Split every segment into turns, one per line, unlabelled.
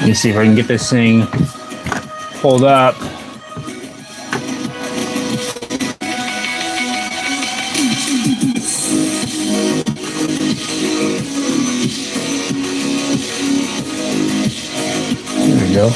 Let me see if I can get this thing pulled up. There we go.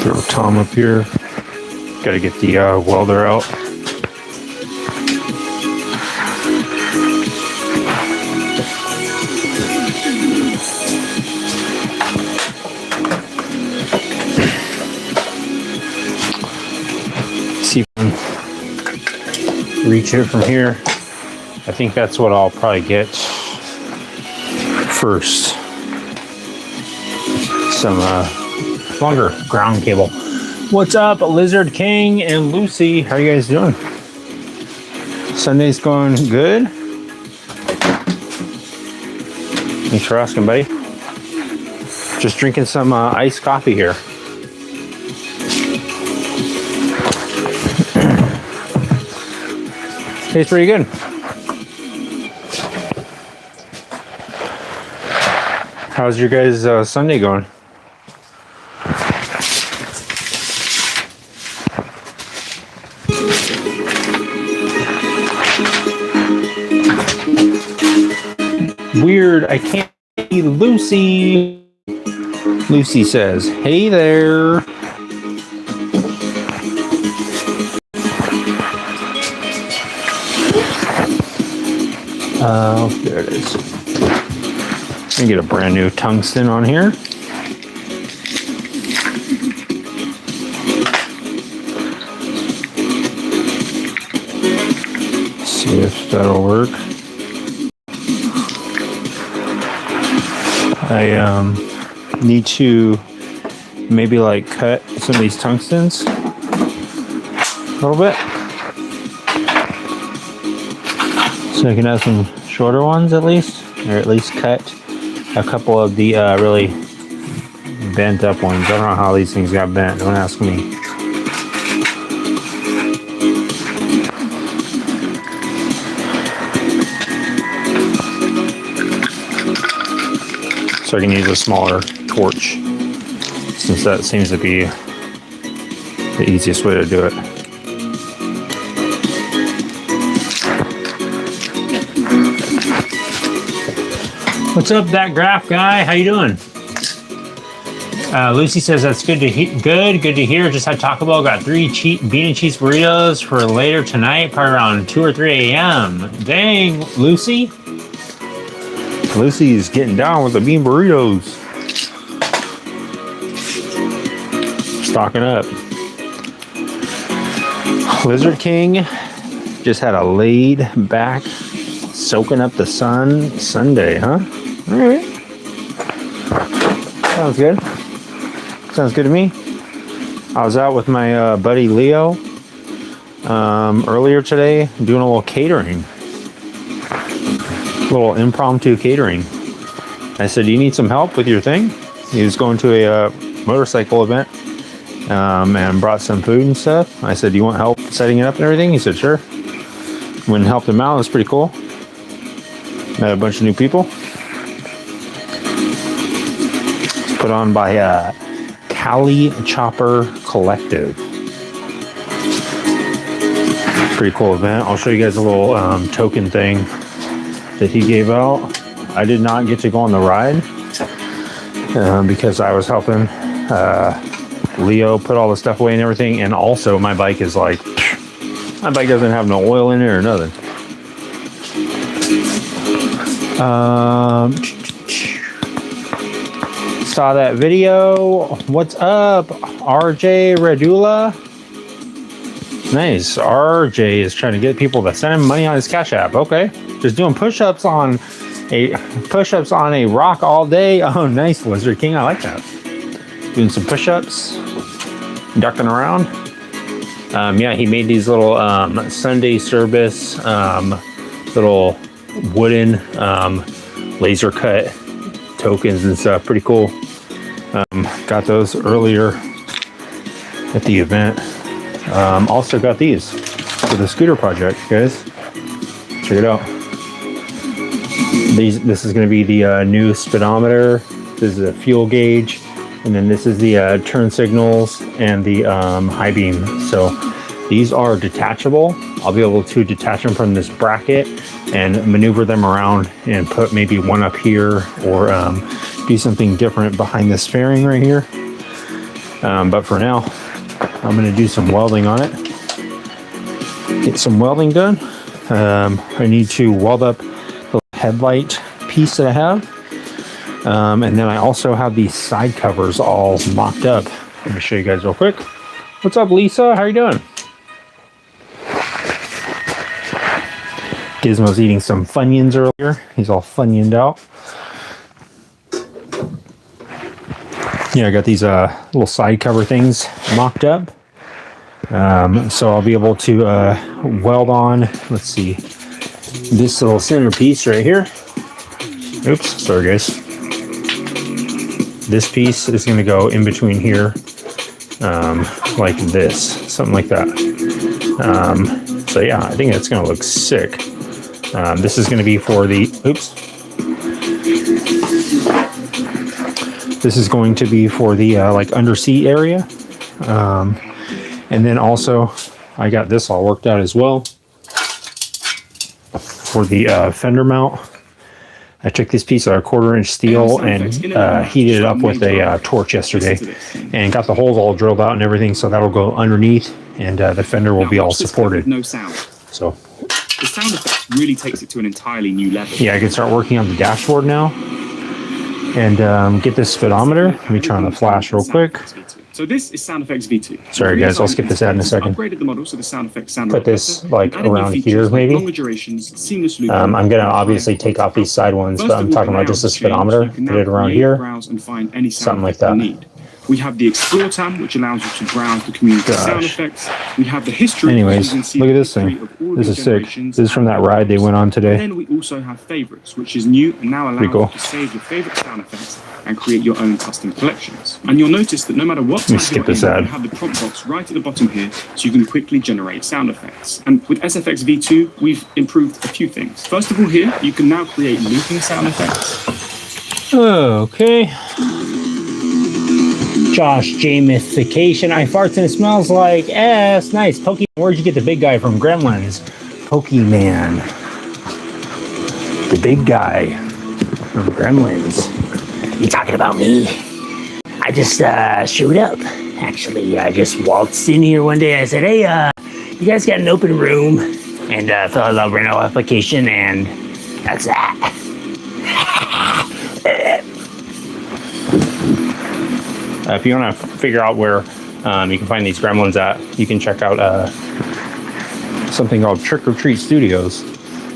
Throw Tom up here. Got to get the welder out. See if I can reach it from here. I think that's what I'll probably get first. Some longer ground cable. What's up, Lizard King and Lucy? How you guys doing? Sunday's going good. Thanks for asking, buddy. Just drinking some iced coffee here. Tastes pretty good. How's your guys' Sunday going? Weird, I can't see Lucy. Lucy says, hey there. There it is. Let me get a brand new tungsten on here. See if that'll work. I need to maybe like cut some of these tungstens a little bit so I can have some shorter ones at least, or at least cut a couple of the really bent up ones. I don't know how these things got bent, don't ask me. So I can use a smaller torch, since that seems to be the easiest way to do it. What's up, that graph guy? How you doing? Lucy says that's good to good to hear. Just had Taco Bell. Got 3 bean and cheese burritos for later tonight, probably around 2 or 3 a.m. Dang, Lucy. Lucy's getting down with the bean burritos. Stocking up. Lizard King just had a laid back, soaking up the sun Sunday, huh? All right. Sounds good. Sounds good to me. I was out with my buddy Leo earlier today doing a little catering. Little impromptu catering. I said, do you need some help with your thing? He was going to a motorcycle event and brought some food and stuff. I said, do you want help setting it up and everything? He said, sure. Went and helped him out. It was pretty cool. Met a bunch of new people. Put on by Cali Chopper Collective. Pretty cool event. I'll show you guys a little token thing that he gave out. I did not get to go on the ride because I was helping Leo put all the stuff away and everything, and also my bike is like, my bike doesn't have no oil in it or nothing. Saw that video. What's up, RJ Radula? Nice. RJ is trying to get people to send him money on his Cash App. Okay. Just doing push-ups on a rock all day. Oh, nice, Lizard King. I like that. Doing some push-ups, ducking around. Yeah, he made these little Sunday service little wooden laser cut tokens and stuff. Pretty cool. Got those earlier at the event. Also got these for the scooter project, guys. Check it out. This is going to be the new speedometer. This is a fuel gauge, and then this is the turn signals and the high beam. So these are detachable. I'll be able to detach them from this bracket and maneuver them around and put maybe one up here, or do something different behind this fairing right here. But for now, I'm going to do some welding on it. Get some welding done. I need to weld up the headlight piece that I have. And then I also have these side covers all mocked up. Let me show you guys real quick. What's up, Lisa? How you doing? Gizmo's eating some Funyuns earlier. He's all Funyuned out. Yeah, I got these little side cover things mocked up. So I'll be able to weld on, let's see, this little centerpiece right here. Oops, sorry guys. This piece is going to go in between here, like this, something like that. So yeah, I think it's going to look sick. This is going to be for the, oops. This is going to be for the like underseat area. And then also I got this all worked out as well for the fender mount. I took this piece of 1/4 inch steel and heated it up with a torch yesterday and got the holes all drilled out and everything, so that'll go underneath, and the fender will be all supported.
No sound.
So
the sound effect really takes it to an entirely new level.
Yeah, I can start working on the dashboard now and get this speedometer. Let me turn on the flash real quick.
So this is Sound Effects V2.
Sorry guys, I'll skip this ad in a second.
Upgraded the model so the sound effects sound
put this like around here maybe. I'm gonna obviously take off these side ones, but I'm talking about just the speedometer. Put it around here, something like that.
We have the Explore tab, which allows you to browse the community sound effects. We have the history.
Anyways, look at this thing. This is sick. This is from that ride they went on today.
And then we also have favorites, which is new and now allows you to save your favorite sound effects and create your own custom collections. And you'll notice that no matter what time you're in, you have the prompt box right at the bottom here, so you can quickly generate sound effects. And with SFX V2, we've improved a few things. First of all, here you can now create looping sound effects.
Okay. Josh Jamification. I farts and it smells like ass. Nice. Pokemon. Where'd you get the big guy from? Gremlins. Pokemon. The big guy from Gremlins. You talking about me? I just showed up. Actually, I just waltzed in here one day. I said, hey, you guys got an open room? And fill out the rental application, and that's that. If you want to figure out where you can find these Gremlins at, you can check out something called Trick or Treat Studios.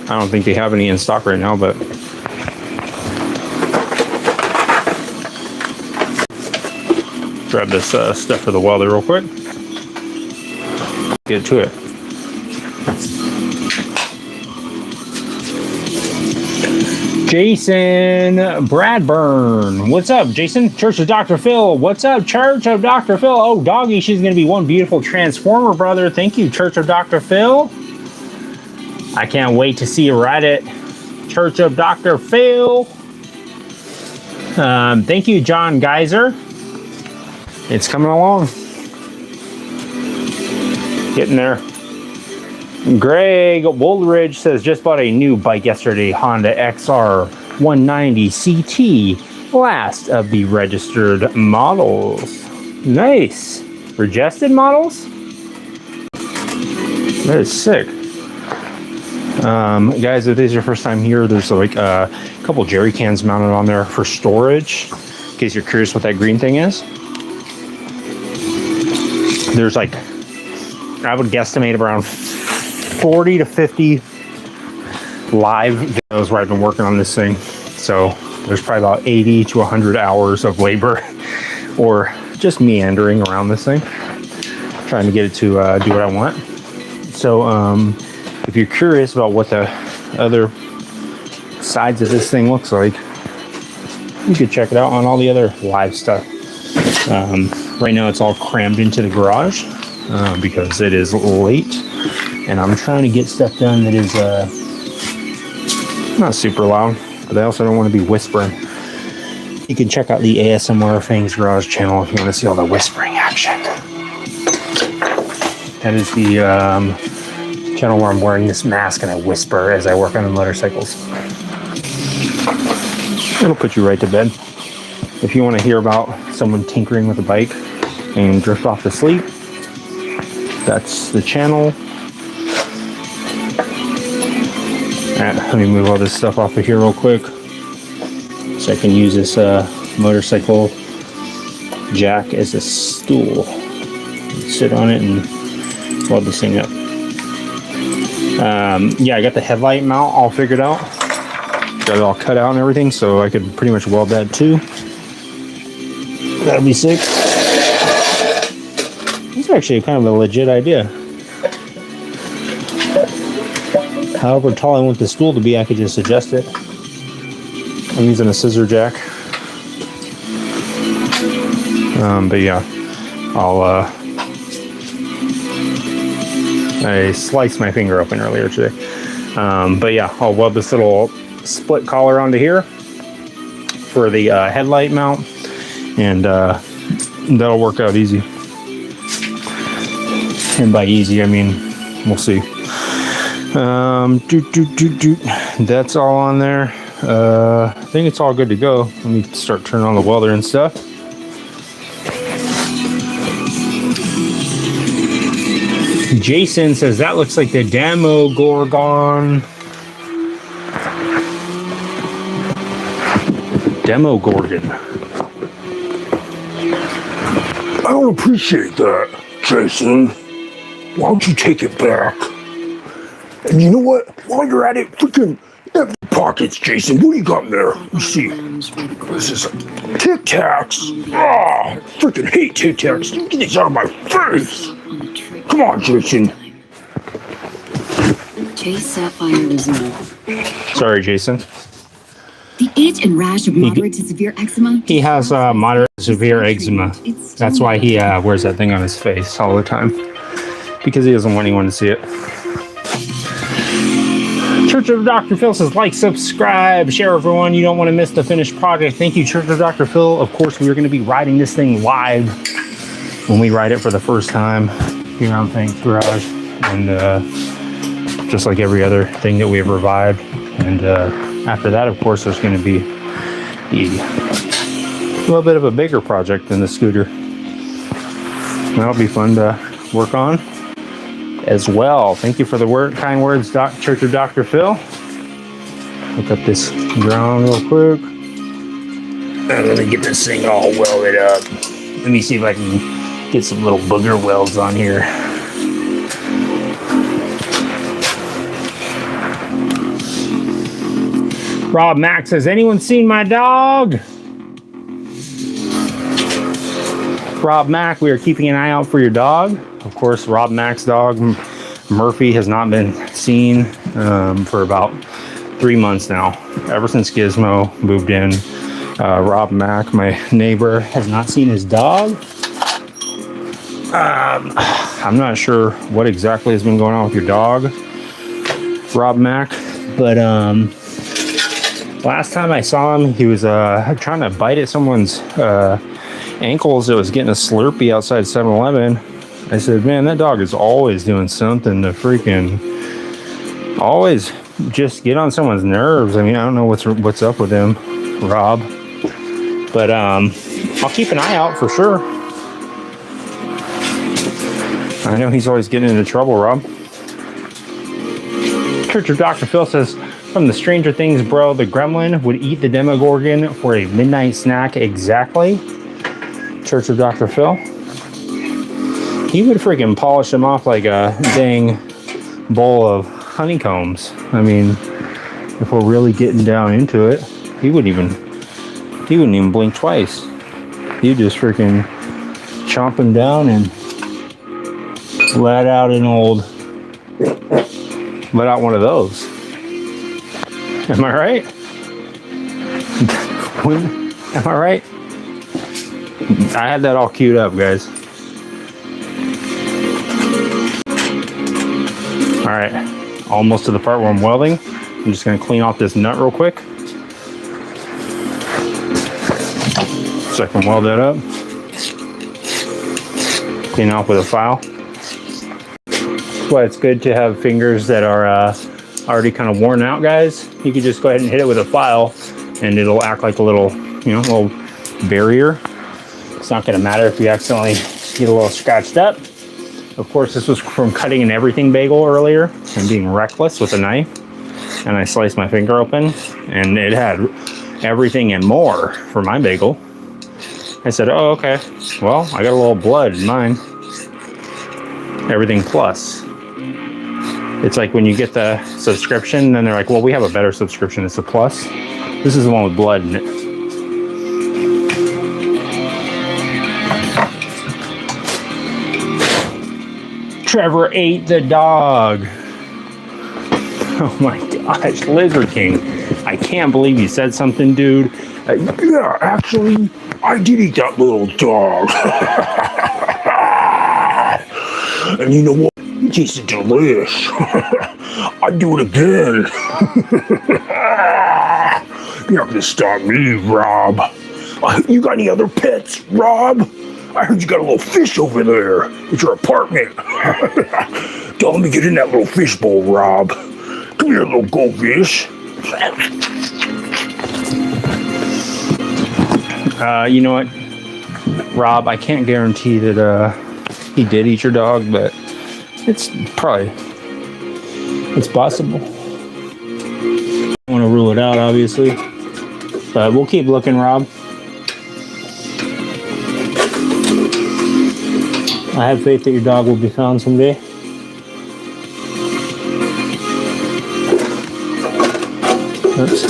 I don't think they have any in stock right now, but grab this stuff for the welder real quick. Get to it. Jason Bradburn. What's up, Jason? Church of Dr. Phil. What's up, Church of Dr. Phil? Oh, doggy, she's going to be one beautiful transformer, brother. Thank you, Church of Dr. Phil. I can't wait to see you ride it. Church of Dr. Phil. Thank you, John Geyser. It's coming along. Getting there. Greg Woolridge says, just bought a new bike yesterday, Honda XR 190 CT, last of the registered models. Nice. Registered models? That is sick. Guys, if this is your first time here, there's like a couple jerry cans mounted on there for storage, in case you're curious what that green thing is. There's like, I would guesstimate around 40 to 50 live videos where I've been working on this thing. So there's probably about 80 to 100 hours of labor or just meandering around this thing. trying to get it to do what I want. So if you're curious about what the other sides of this thing looks like, you could check it out on all the other live stuff. Right now it's all crammed into the garage because it is late, and I'm trying to get stuff done that is not super loud, but I also don't want to be whispering. You can check out the ASMR Fangs Garage channel if you want to see all the whispering action. That is the channel where I'm wearing this mask and I whisper as I work on the motorcycles. It'll put you right to bed. If you want to hear about someone tinkering with a bike and drift off to sleep, that's the channel. Let me move all this stuff off of here real quick so I can use this motorcycle jack as a stool. Sit on it and weld this thing up. Yeah, I got the headlight mount all figured out. Got it all cut out and everything, so I could pretty much weld that too. That'll be sick. It's actually kind of a legit idea. However tall I want the stool to be, I could just adjust it. I'm using a scissor jack. But yeah, I sliced my finger open earlier today. But yeah, I'll weld this little split collar onto here for the headlight mount, and that'll work out easy. And by easy, I mean, we'll see. That's all on there. I think it's all good to go. Let me start turning on the welder and stuff. Jason says that looks like the Demogorgon. Demogorgon.
I don't appreciate that, Jason. Why don't you take it back? And you know what? While you're at it, freaking empty pockets, Jason. What do you got in there? Let's see. This is Tic Tacs. Ah, I freaking hate Tic Tacs. Get these out of my face. Come on, Jason.
Chase Sapphire resume.
Sorry, Jason.
The itch and rash of moderate to severe eczema.
He has moderate to severe eczema. That's why he wears that thing on his face all the time. Because he doesn't want anyone to see it. Church of Dr. Phil says, like, subscribe, share, everyone. You don't want to miss the finished project. Thank you, Church of Dr. Phil. Of course, we are going to be riding this thing live when we ride it for the first time here on Fangs Garage. And just like every other thing that we have revived. And after that, of course, there's going to be a little bit of a bigger project than the scooter. That'll be fun to work on as well. Thank you for the kind words, Church of Dr. Phil. Look up this ground real quick. And let me get this thing all welded up. Let me see if I can get some little booger welds on here. Rob Max says, anyone seen my dog? Rob Mack, we are keeping an eye out for your dog. Of course, Rob Mack's dog, Murphy, has not been seen for about 3 months now. Ever since Gizmo moved in, Rob Mack, my neighbor, has not seen his dog. I'm not sure what exactly has been going on with your dog, Rob Mack, but last time I saw him, he was trying to bite at someone's ankles that was getting a Slurpee outside 7-Eleven. I said, man, that dog is always doing something to freaking always just get on someone's nerves. I mean, I don't know what's up with him, Rob, but I'll keep an eye out for sure. I know he's always getting into trouble, Rob. Church of Dr. Phil says, from the Stranger Things, bro, the gremlin would eat the Demogorgon for a midnight snack. Exactly. Church of Dr. Phil. He would freaking polish him off like a dang bowl of honeycombs. I mean, if we're really getting down into it, he wouldn't even blink twice. He'd just freaking chomp him down and let out one of those. Am I right? Am I right? I had that all queued up, guys. All right, almost to the part where I'm welding. I'm just gonna clean off this nut real quick, so I can weld that up. Clean off with a file. That's why it's good to have fingers that are already kind of worn out, guys. You can just go ahead and hit it with a file, and it'll act like a little, little barrier. It's not gonna matter if you accidentally get a little scratched up. Of course, this was from cutting an everything bagel earlier and being reckless with a knife. And I sliced my finger open, and it had everything and more for my bagel. I said, oh, okay. Well, I got a little blood in mine. Everything plus. It's like when you get the subscription, then they're like, well, we have a better subscription. It's a plus. This is the one with blood in it. Trevor ate the dog. Oh my gosh, Lizard King. I can't believe you said something, dude.
Yeah, actually, I did eat that little dog. And you know what? It tasted delish. I'd do it again. You're not gonna stop me, Rob. You got any other pets, Rob? I heard you got a little fish over there at your apartment. Don't let me get in that little fish bowl, Rob. Come here, little goldfish.
You know what, Rob? I can't guarantee that he did eat your dog, but it's possible. I don't want to rule it out, obviously, but we'll keep looking, Rob. I have faith that your dog will be found someday. Oops.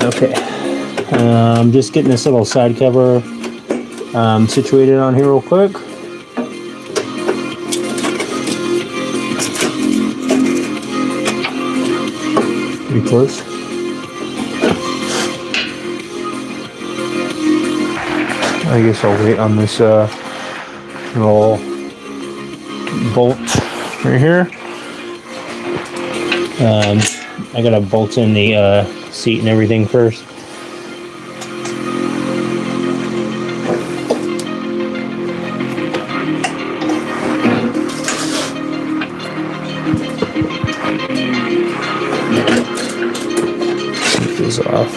Okay. I'm just getting this little side cover situated on here real quick. Pretty close. I guess I'll wait on this little bolt right here. I gotta bolt in the seat and everything first. Take this off.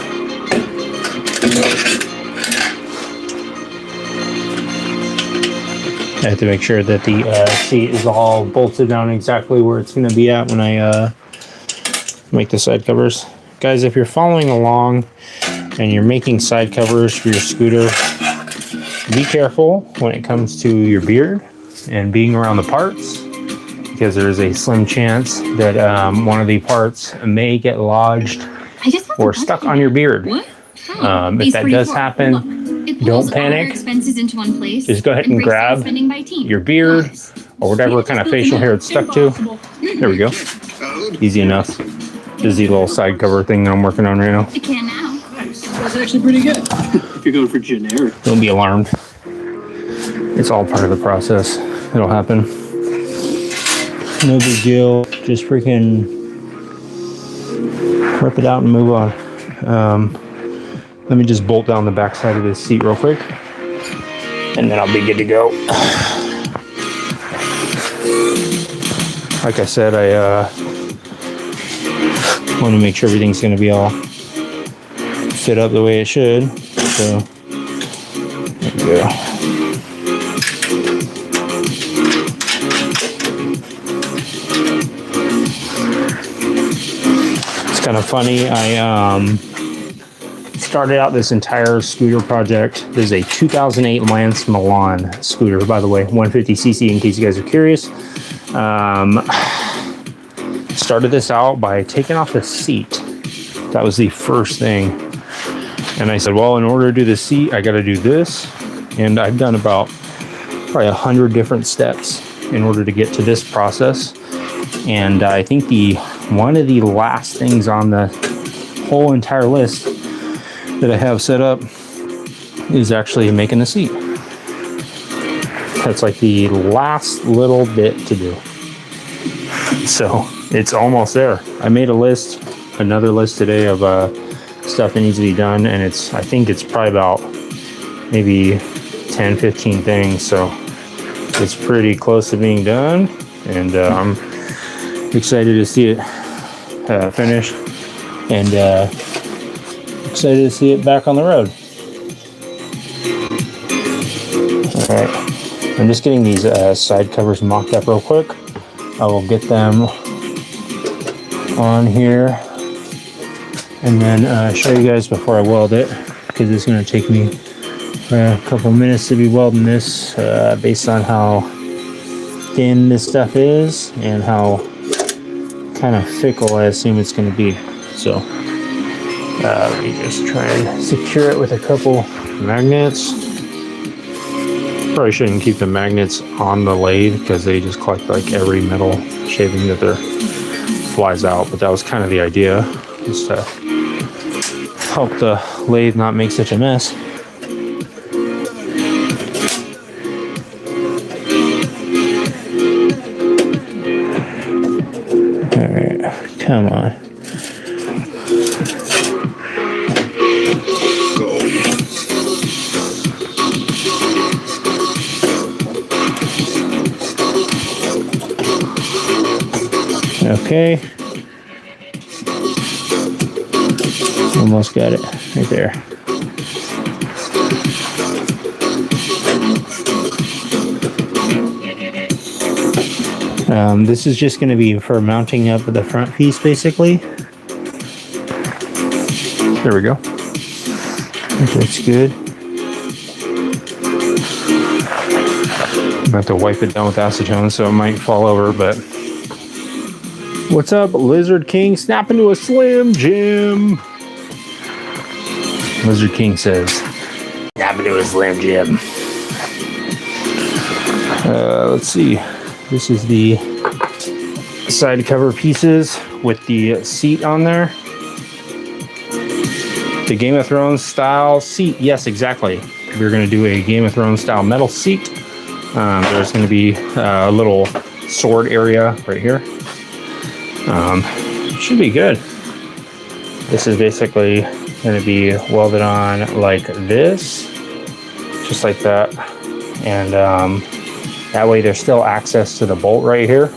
I have to make sure that the seat is all bolted down exactly where it's going to be at when I make the side covers. Guys, if you're following along and you're making side covers for your scooter, be careful when it comes to your beard and being around the parts, because there is a slim chance that one of the parts may get lodged or stuck on your beard. If that does happen, don't panic. Just go ahead and grab your beard or whatever kind of facial hair it's stuck to. There we go. Easy enough. Just the little side cover thing that I'm working on right now.
It can now.
Nice. That's actually pretty good. If you're going for generic.
Don't be alarmed. It's all part of the process. It'll happen. No big deal. Just freaking rip it out and move on. Let me just bolt down the back side of this seat real quick, and then I'll be good to go. Like I said, I want to make sure everything's going to be all fit up the way it should. So there we go. It's kind of funny. I started out this entire scooter project. This is a 2008 Lance Milan scooter, by the way, 150cc in case you guys are curious. Started this out by taking off the seat. That was the first thing. And I said, well, in order to do the seat, I got to do this. And I've done about probably 100 different steps in order to get to this process. And I think one of the last things on the whole entire list that I have set up is actually making the seat. That's like the last little bit to do. So it's almost there. I made another list today of stuff that needs to be done, and I think it's probably about maybe 10, 15 things. So it's pretty close to being done, and I'm excited to see it finished, and excited to see it back on the road. All right, I'm just getting these side covers mocked up real quick. I will get them on here and then show you guys before I weld it, because it's going to take me a couple minutes to be welding this based on how thin this stuff is and how kind of fickle I assume it's going to be. So let me just try and secure it with a couple magnets. Probably shouldn't keep the magnets on the lathe because they just collect like every metal shaving that there flies out, but that was kind of the idea, just to help the lathe not make such a mess. All right, come on. Okay, almost got it right there. This is just going to be for mounting up the front piece, basically. There we go. That's good. I'm about to wipe it down with acetone, so it might fall over, but what's up, Lizard King? Snap into a Slim Jim. Lizard King says, snap into a Slim Jim. Let's see. This is the side cover pieces with the seat on there. The Game of Thrones style seat. Yes, exactly. We're going to do a Game of Thrones style metal seat. There's going to be a little sword area right here. Should be good. This is basically going to be welded on like this, just like that, and that way there's still access to the bolt right here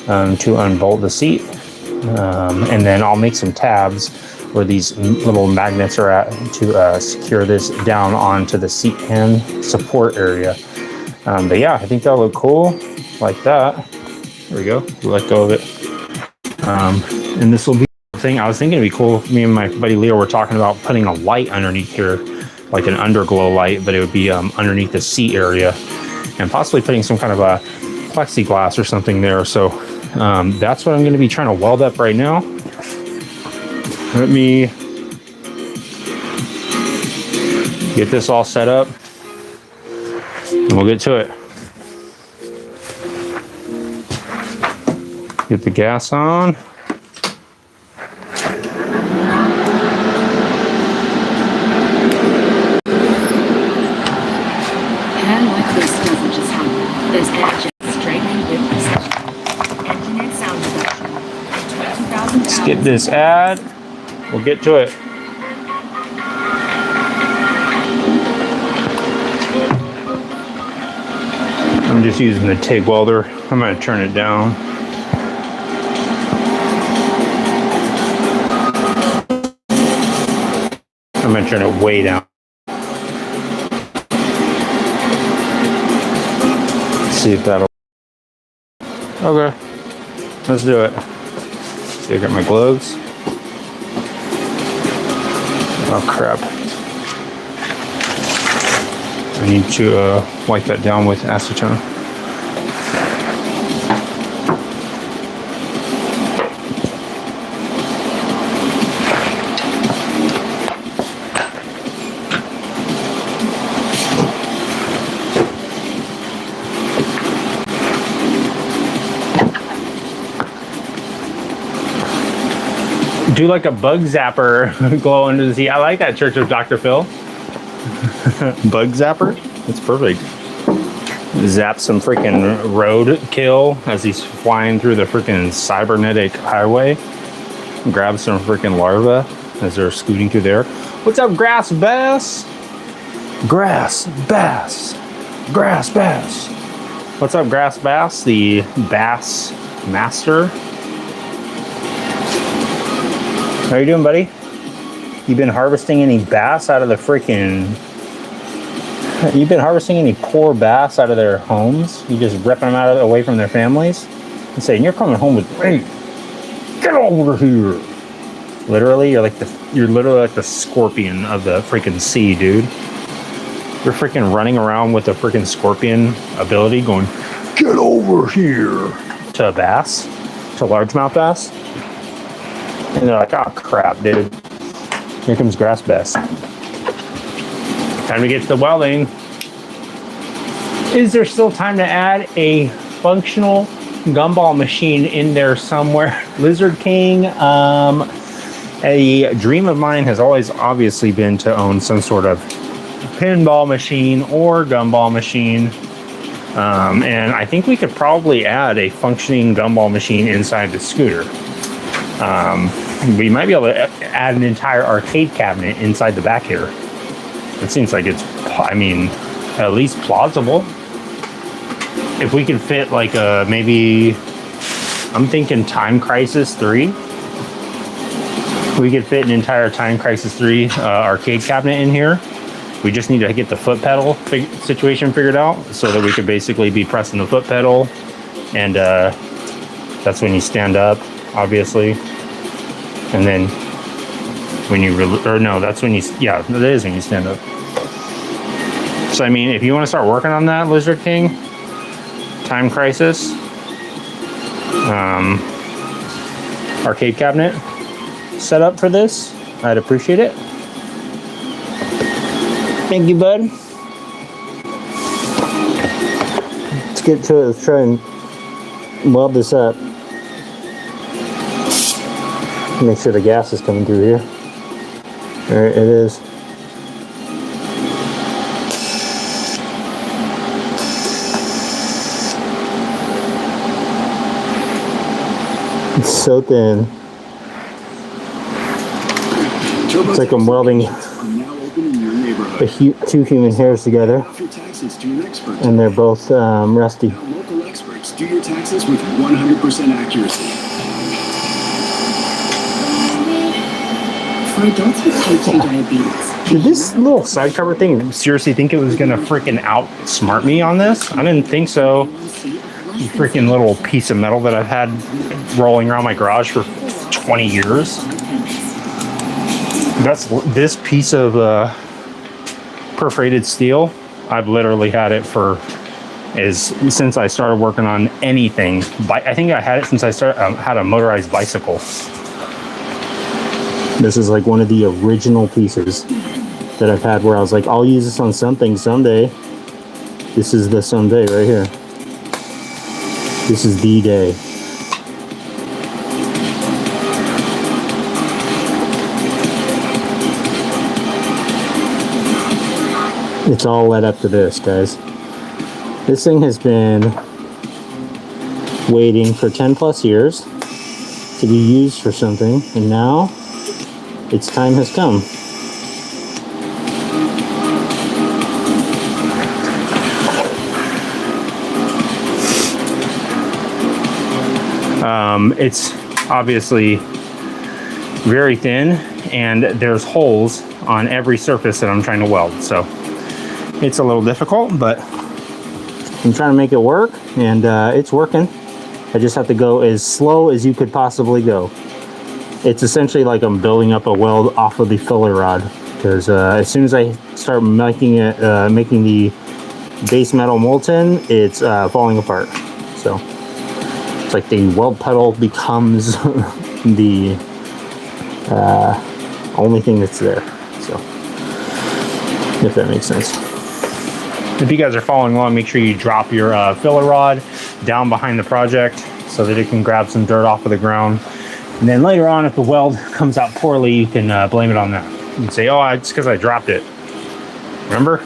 to unbolt the seat, and then I'll make some tabs where these little magnets are at to secure this down onto the seat and support area. But yeah, I think that'll look cool like that. There we go. Let go of it. And this will be the thing. I was thinking it'd be cool. Me and my buddy Leo were talking about putting a light underneath here, like an underglow light, but it would be underneath the seat area, and possibly putting some kind of a plexiglass or something there. So that's what I'm going to be trying to weld up right now. Let me get this all set up, and we'll get to it. Get the gas on.
And like this doesn't just happen. There's engine straightening with precision. Engineered sound reduction. 20,000
Let's get this ad. We'll get to it. I'm just using the TIG welder. I'm going to turn it down. I'm going to turn it way down. Let's see if that'll... Okay. Let's do it. See, I got my gloves. Oh, crap. I need to wipe that down with acetone. Do like a bug zapper glow under the sea. I like that, Church of Dr. Phil. Bug zapper? That's perfect. Zap some freaking road kill as he's flying through the freaking cybernetic highway. Grab some freaking larvae as they're scooting through there. What's up, grass bass? Grass bass. Grass bass. What's up, grass bass? The bass master. How you doing, buddy? You been harvesting any bass out of the freaking... You've been harvesting any poor bass out of their homes? You just ripping them out of away from their families? And saying, you're coming home with me. Get over here. Literally, you're literally like the scorpion of the freaking sea, dude. You're freaking running around with a freaking scorpion ability going, get over here. To a bass, to largemouth bass. And they're like, oh crap, dude. Here comes grass bass. Time to get to the welding. Is there still time to add a functional gumball machine in there somewhere? Lizard King, a dream of mine has always obviously been to own some sort of pinball machine or gumball machine. And I think we could probably add a functioning gumball machine inside the scooter. We might be able to add an entire arcade cabinet inside the back here. It seems like it's, I mean, at least plausible. If we can fit like a, maybe, I'm thinking Time Crisis 3. We could fit an entire Time Crisis 3 arcade cabinet in here. We just need to get the foot pedal situation figured out so that we could basically be pressing the foot pedal. And that's when you stand up, obviously. And then when you, that's when you, yeah, that is when you stand up. So, I mean, if you want to start working on that, Lizard King, Time Crisis, arcade cabinet set up for this, I'd appreciate it. Thank you, bud. Let's get to it. Let's try and weld this up. Make sure the gas is coming through here. There it is. It's so thin. It's like I'm welding two human hairs together, and they're both rusty.
Local experts do your taxes with 100% accuracy.
For adults with type 2 diabetes.
Did this little side cover thing seriously think it was gonna freaking outsmart me on this? I didn't think so. Freaking little piece of metal that I've had rolling around my garage for 20 years. That's this piece of perforated steel. I've literally had it for since I started working on anything. I think I had it since I had a motorized bicycle. This is like one of the original pieces that I've had where I was like, I'll use this on something someday. This is the someday right here. This is the day. It's all led up to this, guys. This thing has been waiting for 10 plus years to be used for something, and now its time has come. It's obviously very thin, and there's holes on every surface that I'm trying to weld, so it's a little difficult, but I'm trying to make it work, and it's working. I just have to go as slow as you could possibly go. It's essentially like I'm building up a weld off of the filler rod, because as soon as I start making it, making the base metal molten, it's falling apart. So it's like the weld pedal becomes the only thing that's there. So if that makes sense. If you guys are following along, make sure you drop your filler rod down behind the project so that it can grab some dirt off of the ground. And then later on, if the weld comes out poorly, you can blame it on that. You can say, oh, it's because I dropped it. Remember?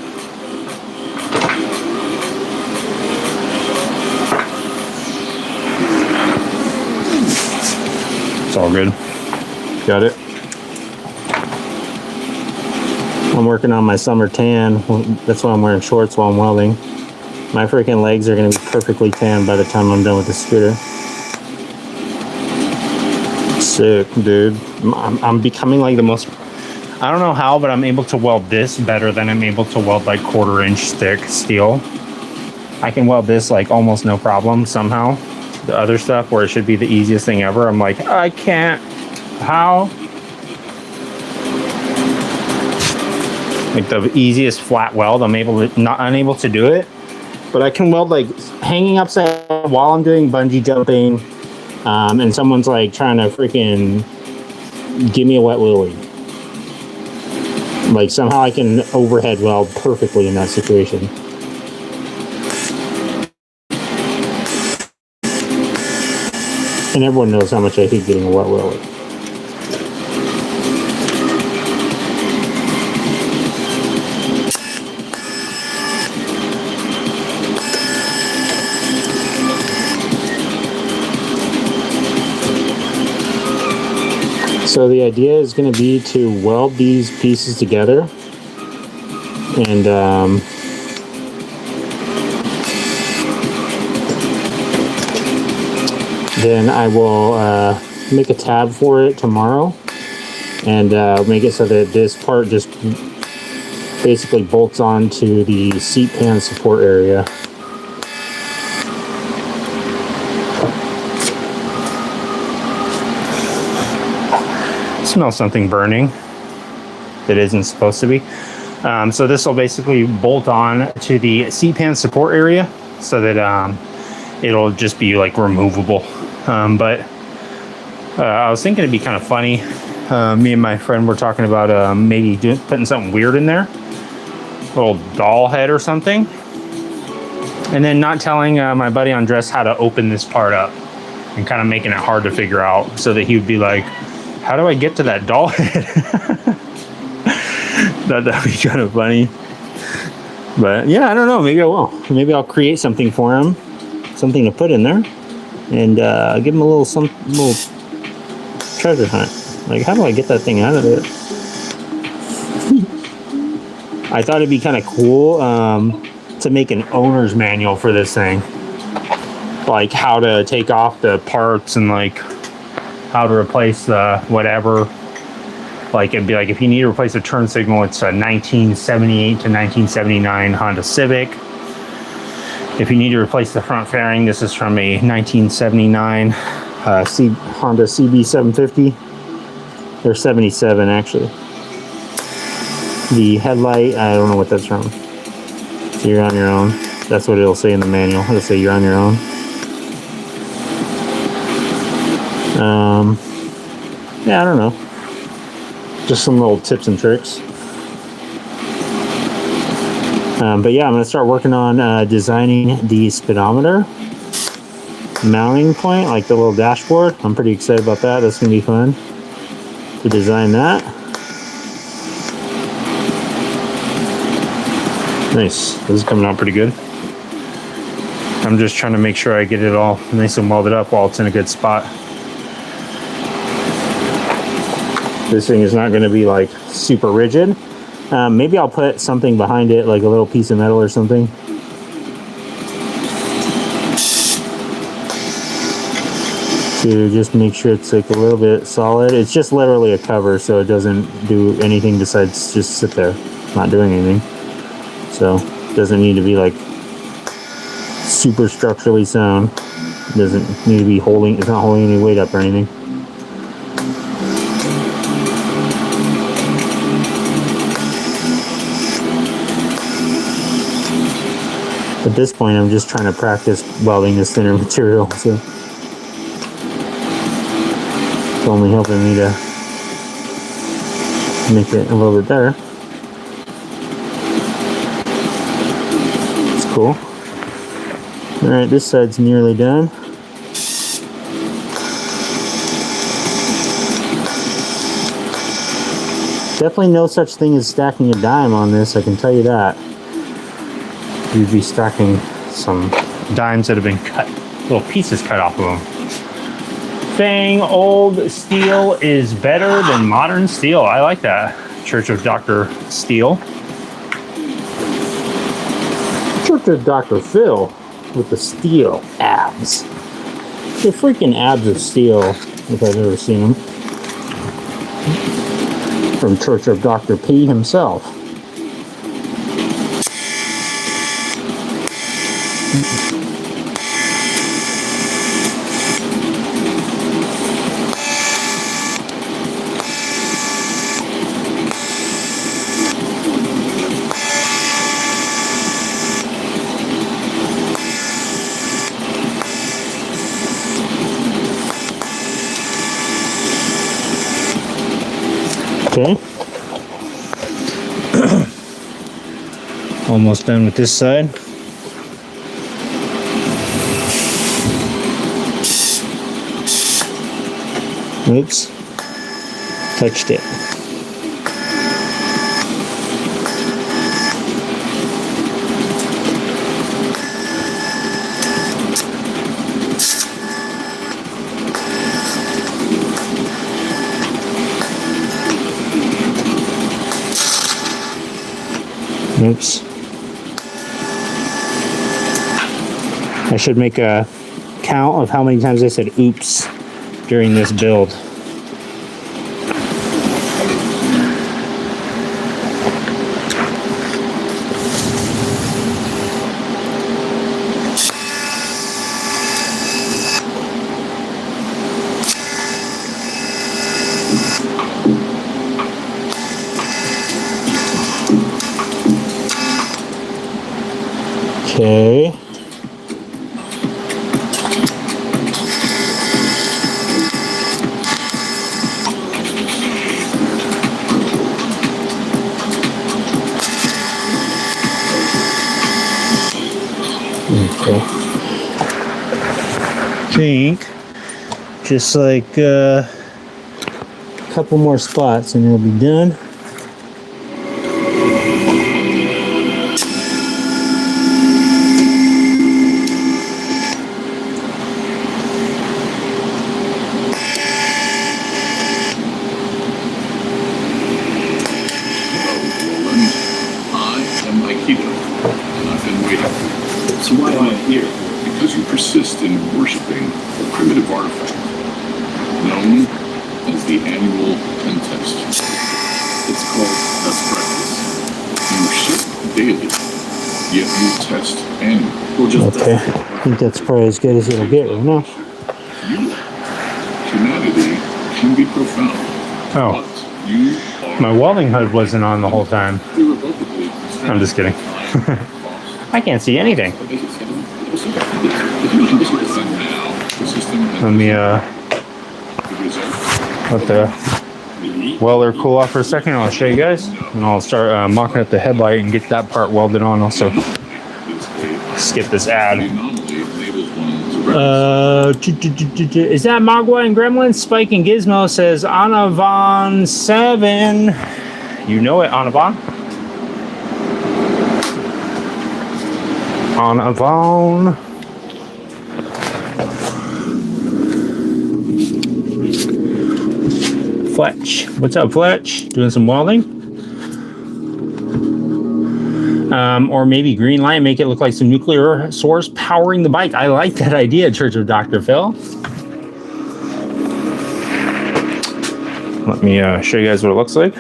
It's all good. Got it. I'm working on my summer tan. That's why I'm wearing shorts while I'm welding. My freaking legs are going to be perfectly tan by the time I'm done with the scooter. Sick, dude. I'm becoming like the most... I don't know how, but I'm able to weld this better than I'm able to weld like 1/4 inch thick steel. I can weld this like almost no problem somehow. The other stuff where it should be the easiest thing ever, I'm like, I can't. How? Like the easiest flat weld, I'm unable to do it. But I can weld like hanging upside down while I'm doing bungee jumping, and someone's like trying to freaking give me a wet willy. Like somehow I can overhead weld perfectly in that situation. And everyone knows how much I hate getting a wet willy. So the idea is going to be to weld these pieces together, and then I will make a tab for it tomorrow and make it so that this part just basically bolts onto the seat pan support area. Smell something burning that isn't supposed to be. So this will basically bolt on to the seat pan support area so that it'll just be like removable. But I was thinking it'd be kind of funny. Me and my friend were talking about maybe putting something weird in there, a little doll head or something, and then not telling my buddy Andres how to open this part up and kind of making it hard to figure out, so that he would be like, how do I get to that doll head? That'd be kind of funny. But yeah, I don't know. Maybe I will. Maybe I'll create something for him, something to put in there, and give him a little treasure hunt. Like, how do I get that thing out of it? I thought it'd be kind of cool to make an owner's manual for this thing, like how to take off the parts and like how to replace the whatever. Like it'd be like, if you need to replace a turn signal, it's a 1978 to 1979 Honda Civic. If you need to replace the front fairing, this is from a 1979 Honda CB750. They're 77 actually. The headlight, I don't know what that's from. So you're on your own. That's what it'll say in the manual. It'll say you're on your own. Yeah, I don't know. Just some little tips and tricks. But yeah, I'm going to start working on designing the speedometer mounting point, like the little dashboard. I'm pretty excited about that. That's going to be fun to design that. Nice. This is coming out pretty good. I'm just trying to make sure I get it all nice and welded up while it's in a good spot. This thing is not going to be like super rigid. Maybe I'll put something behind it, like a little piece of metal or something. To just make sure it's like a little bit solid. It's just literally a cover, so it doesn't do anything besides just sit there, not doing anything. So it doesn't need to be like super structurally sound. It doesn't need to be holding, it's not holding any weight up or anything. At this point, I'm just trying to practice welding this thinner material, so it's only helping me to make it a little bit better. It's cool. Alright, this side's nearly done. Definitely no such thing as stacking a dime on this, I can tell you that. You'd be stacking some dimes that have been cut, little pieces cut off of them. Saying old steel is better than modern steel. I like that. Church of Dr. Steel. Church of Dr. Phil with the steel abs. The freaking abs of steel, if I've ever seen them. From Church of Dr. P himself. Okay. Almost done with this side. Oops. Touched it. Oops. I should make a count of how many times I said oops during this build. Okay. Okay. Think just like a couple more spots and it'll be done.
So why am I here? Because you persist in worshipping a primitive artifact known as the annual pen test. It's called best practice. You ship daily, yet you test annually. Or just
okay, I think that's probably as good as it'll get right now.
Humanity can be profound.
Oh,
But you are
my welding HUD wasn't on the whole time.
irrevocably
I'm just kidding. I can't see anything. Let me let the welder cool off for a second. I'll show you guys, and I'll start mocking up the headlight and get that part welded on. Also, skip this ad. Is that Mogwai and Gremlin? Spike and Gizmo says Anavon 7. You know it, Anavon. Anavon. Fletch. What's up, Fletch? Doing some welding? Or maybe green light, make it look like some nuclear source powering the bike. I like that idea, Church of Dr. Phil. Let me show you guys what it looks like.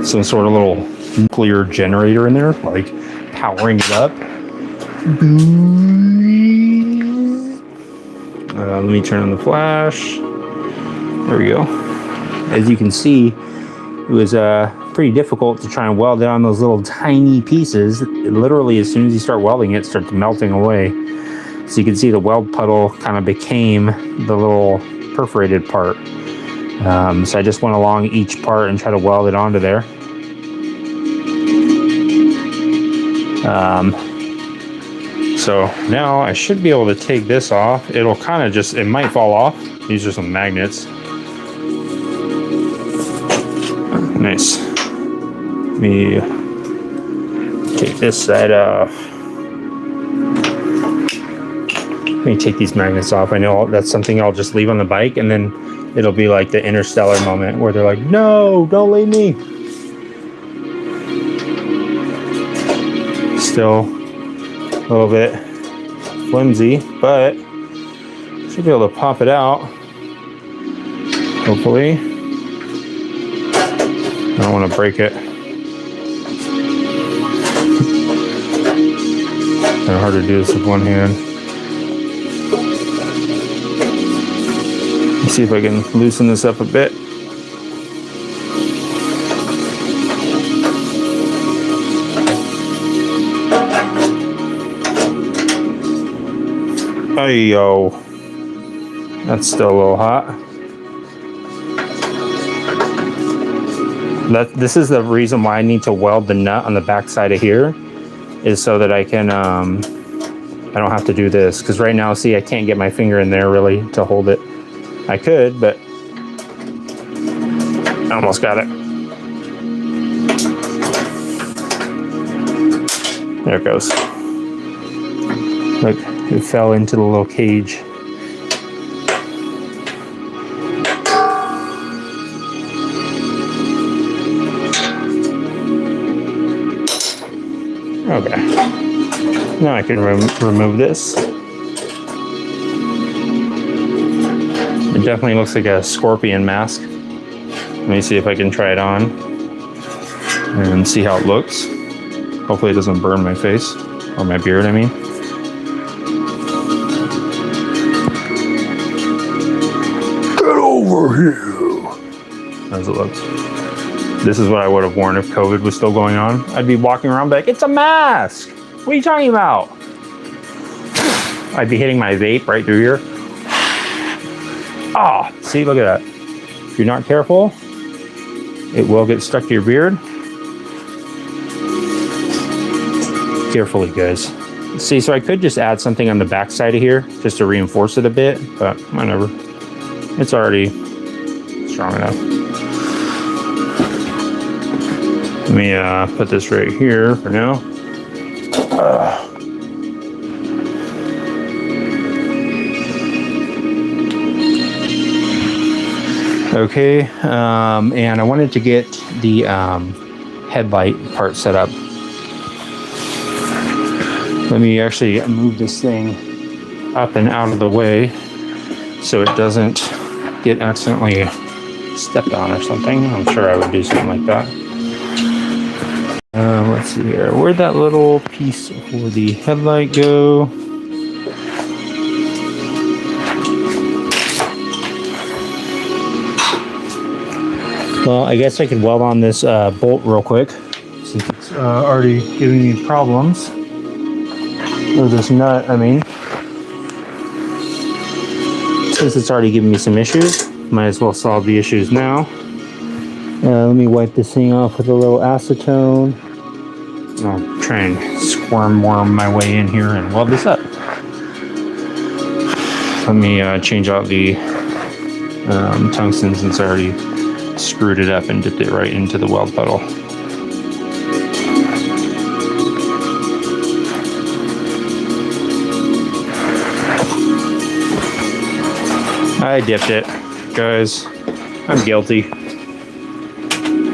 Some sort of little nuclear generator in there, like powering it up. Let me turn on the flash. There we go. As you can see, it was pretty difficult to try and weld it on those little tiny pieces. Literally, as soon as you start welding it, starts melting away. So you can see the weld puddle kind of became the little perforated part. So I just went along each part and tried to weld it onto there. So now I should be able to take this off. It'll kind of just, it might fall off. These are some magnets. Nice. Let me take this side off. Let me take these magnets off. I know that's something I'll just leave on the bike, and then it'll be like the Interstellar moment where they're like, no, don't leave me. Still a little bit flimsy, but should be able to pop it out. Hopefully. I don't want to break it. Kind of hard to do this with one hand. Let's see if I can loosen this up a bit. Hey yo, that's still a little hot. This is the reason why I need to weld the nut on the back side of here, is so that I can I don't have to do this, because right now, see, I can't get my finger in there really to hold it. I could, but I almost got it. There it goes. Look, it fell into the little cage. Okay. Now I can remove this. It definitely looks like a scorpion mask. Let me see if I can try it on and see how it looks. Hopefully it doesn't burn my face, or my beard, I mean.
Get over here.
How does it look? This is what I would have worn if COVID was still going on. I'd be walking around like, it's a mask! What are you talking about? I'd be hitting my vape right through here. Ah, see, look at that. If you're not careful, it will get stuck to your beard. Carefully, guys. See, so I could just add something on the back side of here just to reinforce it a bit, but whatever. It's already strong enough. Let me put this right here for now. Okay, and I wanted to get the headlight part set up. Let me actually move this thing up and out of the way so it doesn't get accidentally stepped on or something. I'm sure I would do something like that. Let's see here. Where'd that little piece for the headlight go? Well, I guess I could weld on this bolt real quick, since it's already giving me problems. Or this nut, I mean. Since it's already giving me some issues, might as well solve the issues now. Let me wipe this thing off with a little acetone. I'll try and worm my way in here and weld this up. Let me change out the tungsten, since I already screwed it up and dipped it right into the weld puddle. I dipped it, guys. I'm guilty.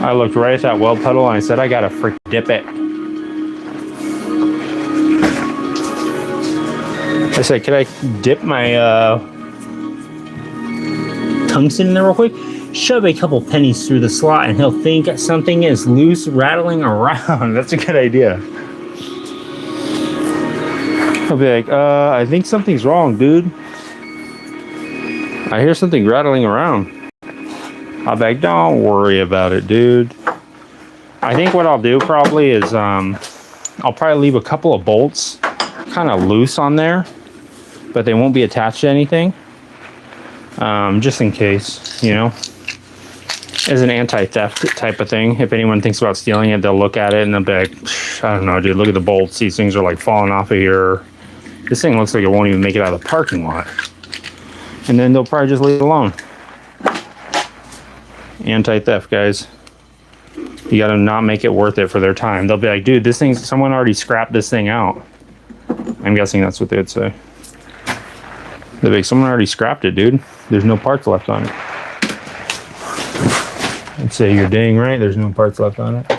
I looked right at that weld puddle and I said, I gotta freaking dip it. I said, can I dip my tungsten in there real quick? Shove a couple pennies through the slot and he'll think something is loose, rattling around. That's a good idea. I'll be like, I think something's wrong, dude. I hear something rattling around. I'll be like, don't worry about it, dude. I think what I'll do probably is, I'll probably leave a couple of bolts kind of loose on there, but they won't be attached to anything. Just in case, you know. As an anti-theft type of thing. If anyone thinks about stealing it, they'll look at it and they'll be like, I don't know, dude, look at the bolts. These things are like falling off of here. This thing looks like it won't even make it out of the parking lot. And then they'll probably just leave it alone. Anti-theft, guys. You got to not make it worth it for their time. They'll be like, dude, this thing's, someone already scrapped this thing out. I'm guessing that's what they would say. They'd be like, someone already scrapped it, dude. There's no parts left on it. I'd say you're dang right, there's no parts left on it.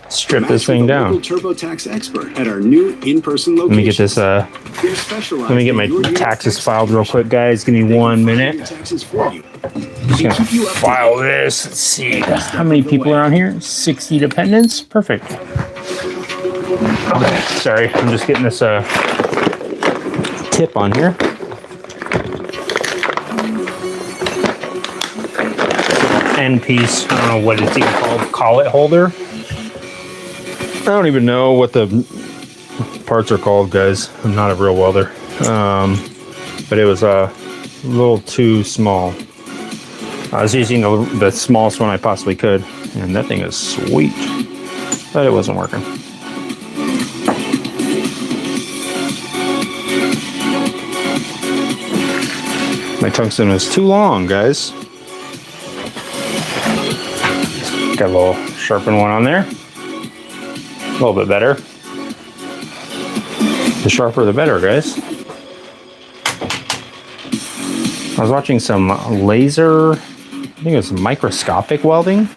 Strip this thing down.
TurboTax expert at our new in-person location.
Let me get this, let me get my taxes filed real quick, guys. Give me 1 minute. Just gonna file this. Let's see. How many people are on here? 60 dependents? Perfect. Okay, sorry. I'm just getting this tip on here. End piece. I don't know what it's even called. Collet holder. I don't even know what the parts are called, guys. I'm not a real welder. But it was a little too small. I was using the smallest one I possibly could, and that thing is sweet, but it wasn't working. My tungsten was too long, guys. Got a little sharpened one on there. A little bit better. The sharper, the better, guys. I was watching some laser, I think it was microscopic welding.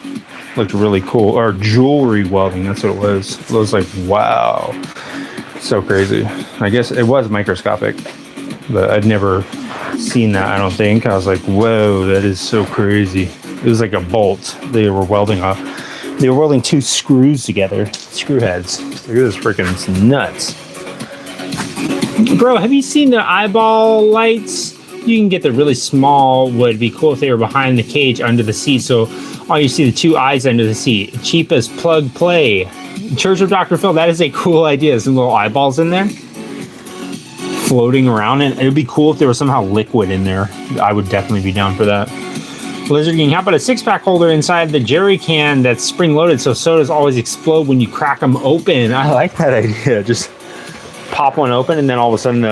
Looked really cool. Or jewelry welding, that's what it was. It was like, wow. So crazy. I guess it was microscopic, but I'd never seen that, I don't think. I was like, whoa, that is so crazy. It was like a bolt. They were welding two screws together, screw heads. Look at this freaking, it's nuts. Bro, have you seen the eyeball lights? You can get the really small. Would be cool if they were behind the cage under the seat, so all you see the two eyes under the seat. Cheap as plug play. Church of Dr. Phil, that is a cool idea. Some little eyeballs in there floating around, and it would be cool if there was somehow liquid in there. I would definitely be down for that. Blizzard King, how about a 6-pack holder inside the jerry can that's spring loaded so sodas always explode when you crack them open? I like that idea. Just pop one open and then all of a sudden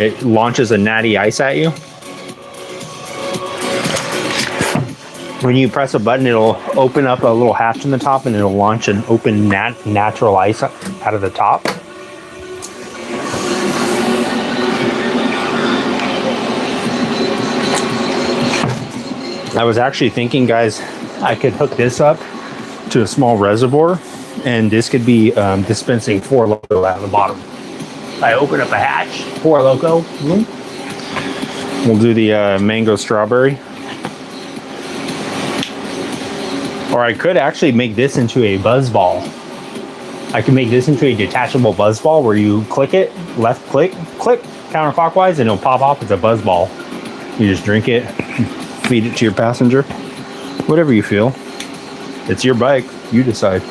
it launches a natty ice at you. When you press a button, it'll open up a little hatch in the top and it'll launch an open natural ice out of the top. I was actually thinking, guys, I could hook this up to a small reservoir and this could be dispensing 4 Loco out of the bottom. I open up a hatch, 4 Loco. We'll do the mango strawberry. Or I could actually make this into a buzz ball. I could make this into a detachable buzz ball where you click it, left click, click counterclockwise, and it'll pop off as a buzz ball. You just drink it, feed it to your passenger, whatever you feel. It's your bike, you decide.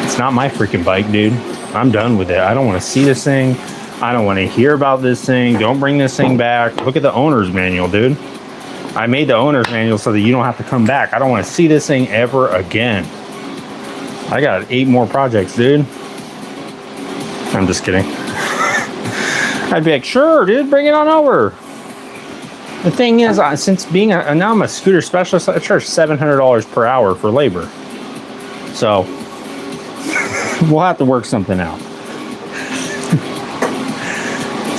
It's not my freaking bike, dude. I'm done with it. I don't want to see this thing. I don't want to hear about this thing. Don't bring this thing back. Look at the owner's manual, dude. I made the owner's manual so that you don't have to come back. I don't want to see this thing ever again. I got 8 more projects, dude. I'm just kidding. I'd be like, sure, dude, bring it on over. The thing is, since being now I'm a scooter specialist, I charge $700 per hour for labor. So we'll have to work something out.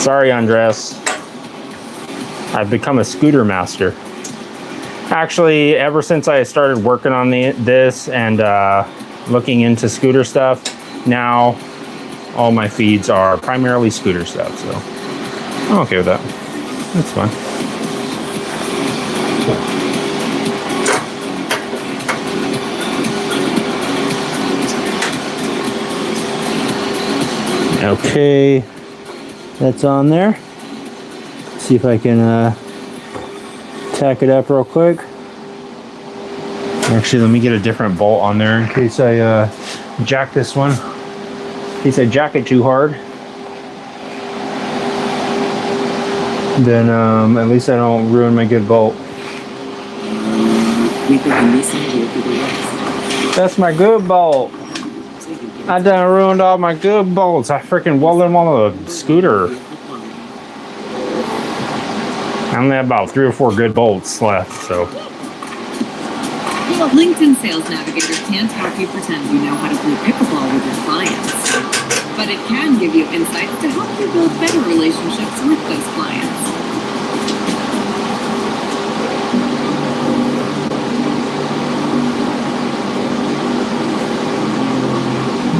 Sorry, Andres. I've become a scooter master. Actually, ever since I started working on this and looking into scooter stuff, now all my feeds are primarily scooter stuff. So I'm okay with that. That's fine. Okay, that's on there. See if I can tack it up real quick. Actually, let me get a different bolt on there in case I jack this one. In case I jack it too hard, then at least I don't ruin my good bolt. That's my good bolt. I done ruined all my good bolts. I freaking welded them on the scooter. I only have about 3 or 4 good bolts left, so.
LinkedIn Sales Navigator can't help you pretend you know how to play pickleball with your clients, but it can give you insights to help you build better relationships with those clients.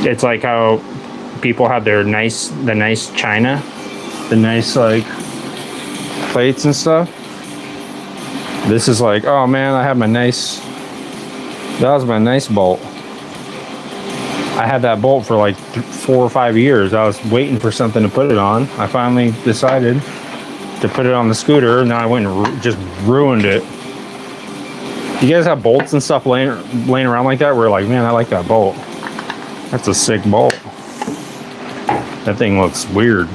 It's like how people have the nice china, the nice like plates and stuff. This is like, oh man, I have my nice, that was my nice bolt. I had that bolt for like 4 or 5 years. I was waiting for something to put it on. I finally decided to put it on the scooter. Now I went and just ruined it. You guys have bolts and stuff laying around like that? Where like, man, I like that bolt. That's a sick bolt. That thing looks weird.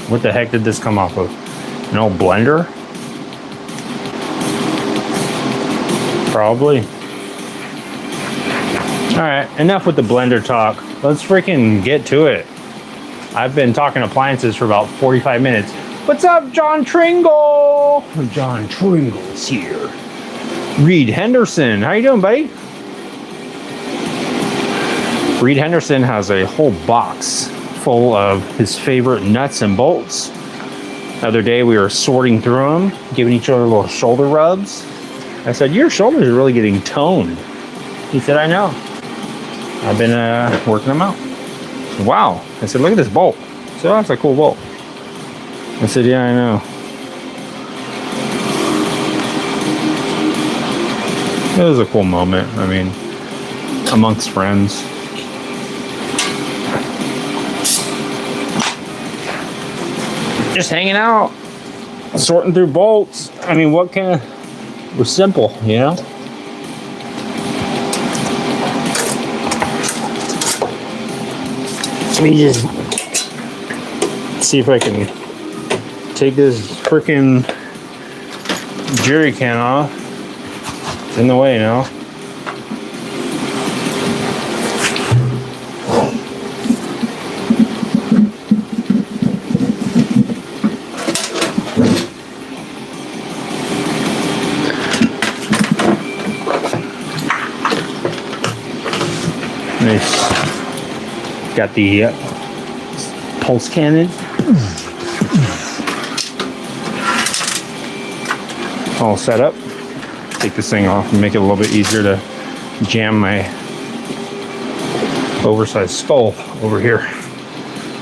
What the heck did this come off of? An old blender? Probably. Alright, enough with the blender talk. Let's freaking get to it. I've been talking appliances for about 45 minutes. What's up, John Tringle? John Tringle's here. Reed Henderson, how you doing, buddy? Reed Henderson has a whole box full of his favorite nuts and bolts. The other day we were sorting through them, giving each other little shoulder rubs. I said, your shoulders are really getting toned. He said, I know. I've been working them out. Wow. I said, look at this bolt. So that's a cool bolt. I said, yeah, I know. It was a cool moment. I mean, amongst friends. Just hanging out, sorting through bolts. I mean, what kind of, it was simple, you know? Let me just see if I can take this freaking jerry can off. It's in the way now. Nice. Got the pulse cannon all set up. Take this thing off and make it a little bit easier to jam my oversized skull over here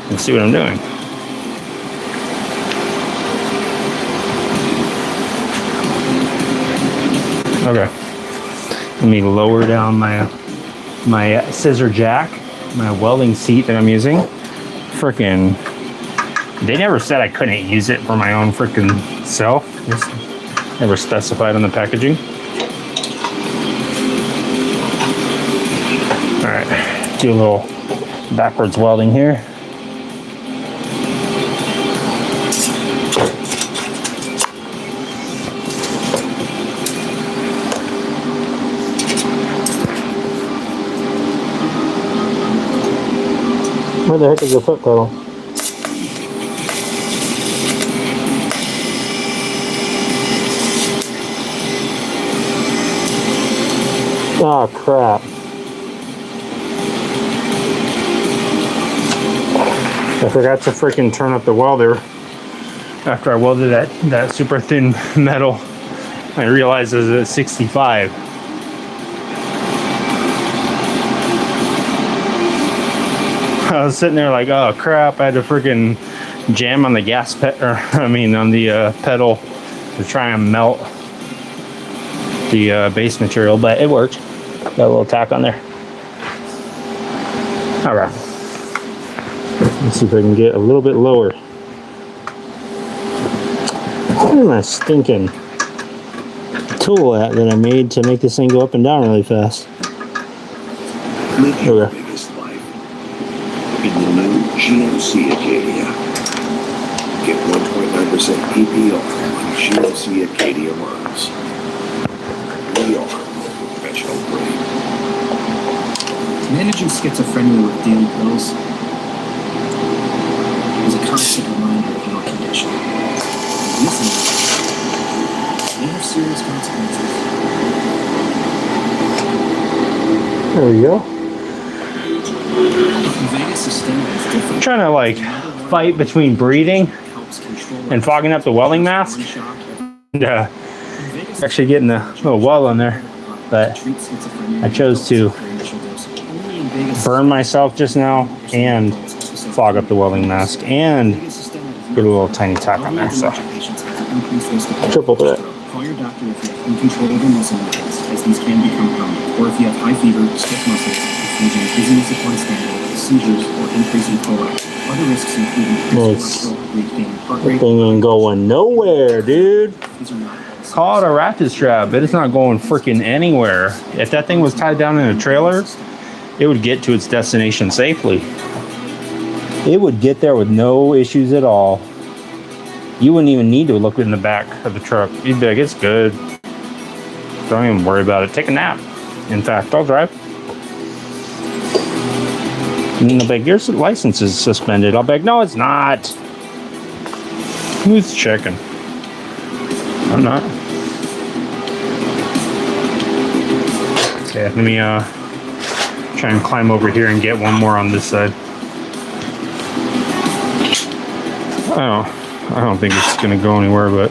and see what I'm doing. Okay, let me lower down my scissor jack, my welding seat that I'm using. Frickin', they never said I couldn't use it for my own frickin' self. It's never specified on the packaging. All right, do a little backwards welding here. Where the heck is the foot pedal? Oh crap. I forgot to freaking turn up the welder after I welded that super thin metal. I realized it was at 65. I was sitting there like, oh crap, I had to freaking jam on the gas on the pedal to try and melt the base material, but it worked. Got a little tack on there. All right. Let's see if I can get a little bit lower. Where am I stinking tool at that I made to make this thing go up and down really fast?
Live your biggest life in the new GMC Acadia. Get 1.9% PPR on GMC Acadia runs. We are professional grade.
Managing schizophrenia with daily pills is a constant reminder of your condition. Listen, they have serious consequences.
There we go.
Vega system is different.
I'm trying to like fight between breathing and fogging up the welding mask. Yeah, actually getting a little weld on there, but I chose to burn myself just now and fog up the welding mask and get a little tiny tack on there. So triple it.
Call your doctor if you have uncontrollable muscle movements, as these can become permanent, or if you have high fever, stiff muscles, confusion, dizziness upon standing, seizures, or increase in prolactin. Other risks include increased cholesterol, weight gain, heart rate.
Thing ain't going nowhere, dude.
These are not
Call it a ratchet strap, but it's not going freaking anywhere. If that thing was tied down in a trailer, it would get to its destination safely. It would get there with no issues at all. You wouldn't even need to look in the back of the truck. You'd be like, it's good. Don't even worry about it. Take a nap. In fact, I'll drive. And then they'll be like, your license is suspended. I'll be like, no, it's not. Who's checking? I'm not. Okay, let me try and climb over here and get one more on this side. I don't think it's gonna go anywhere, but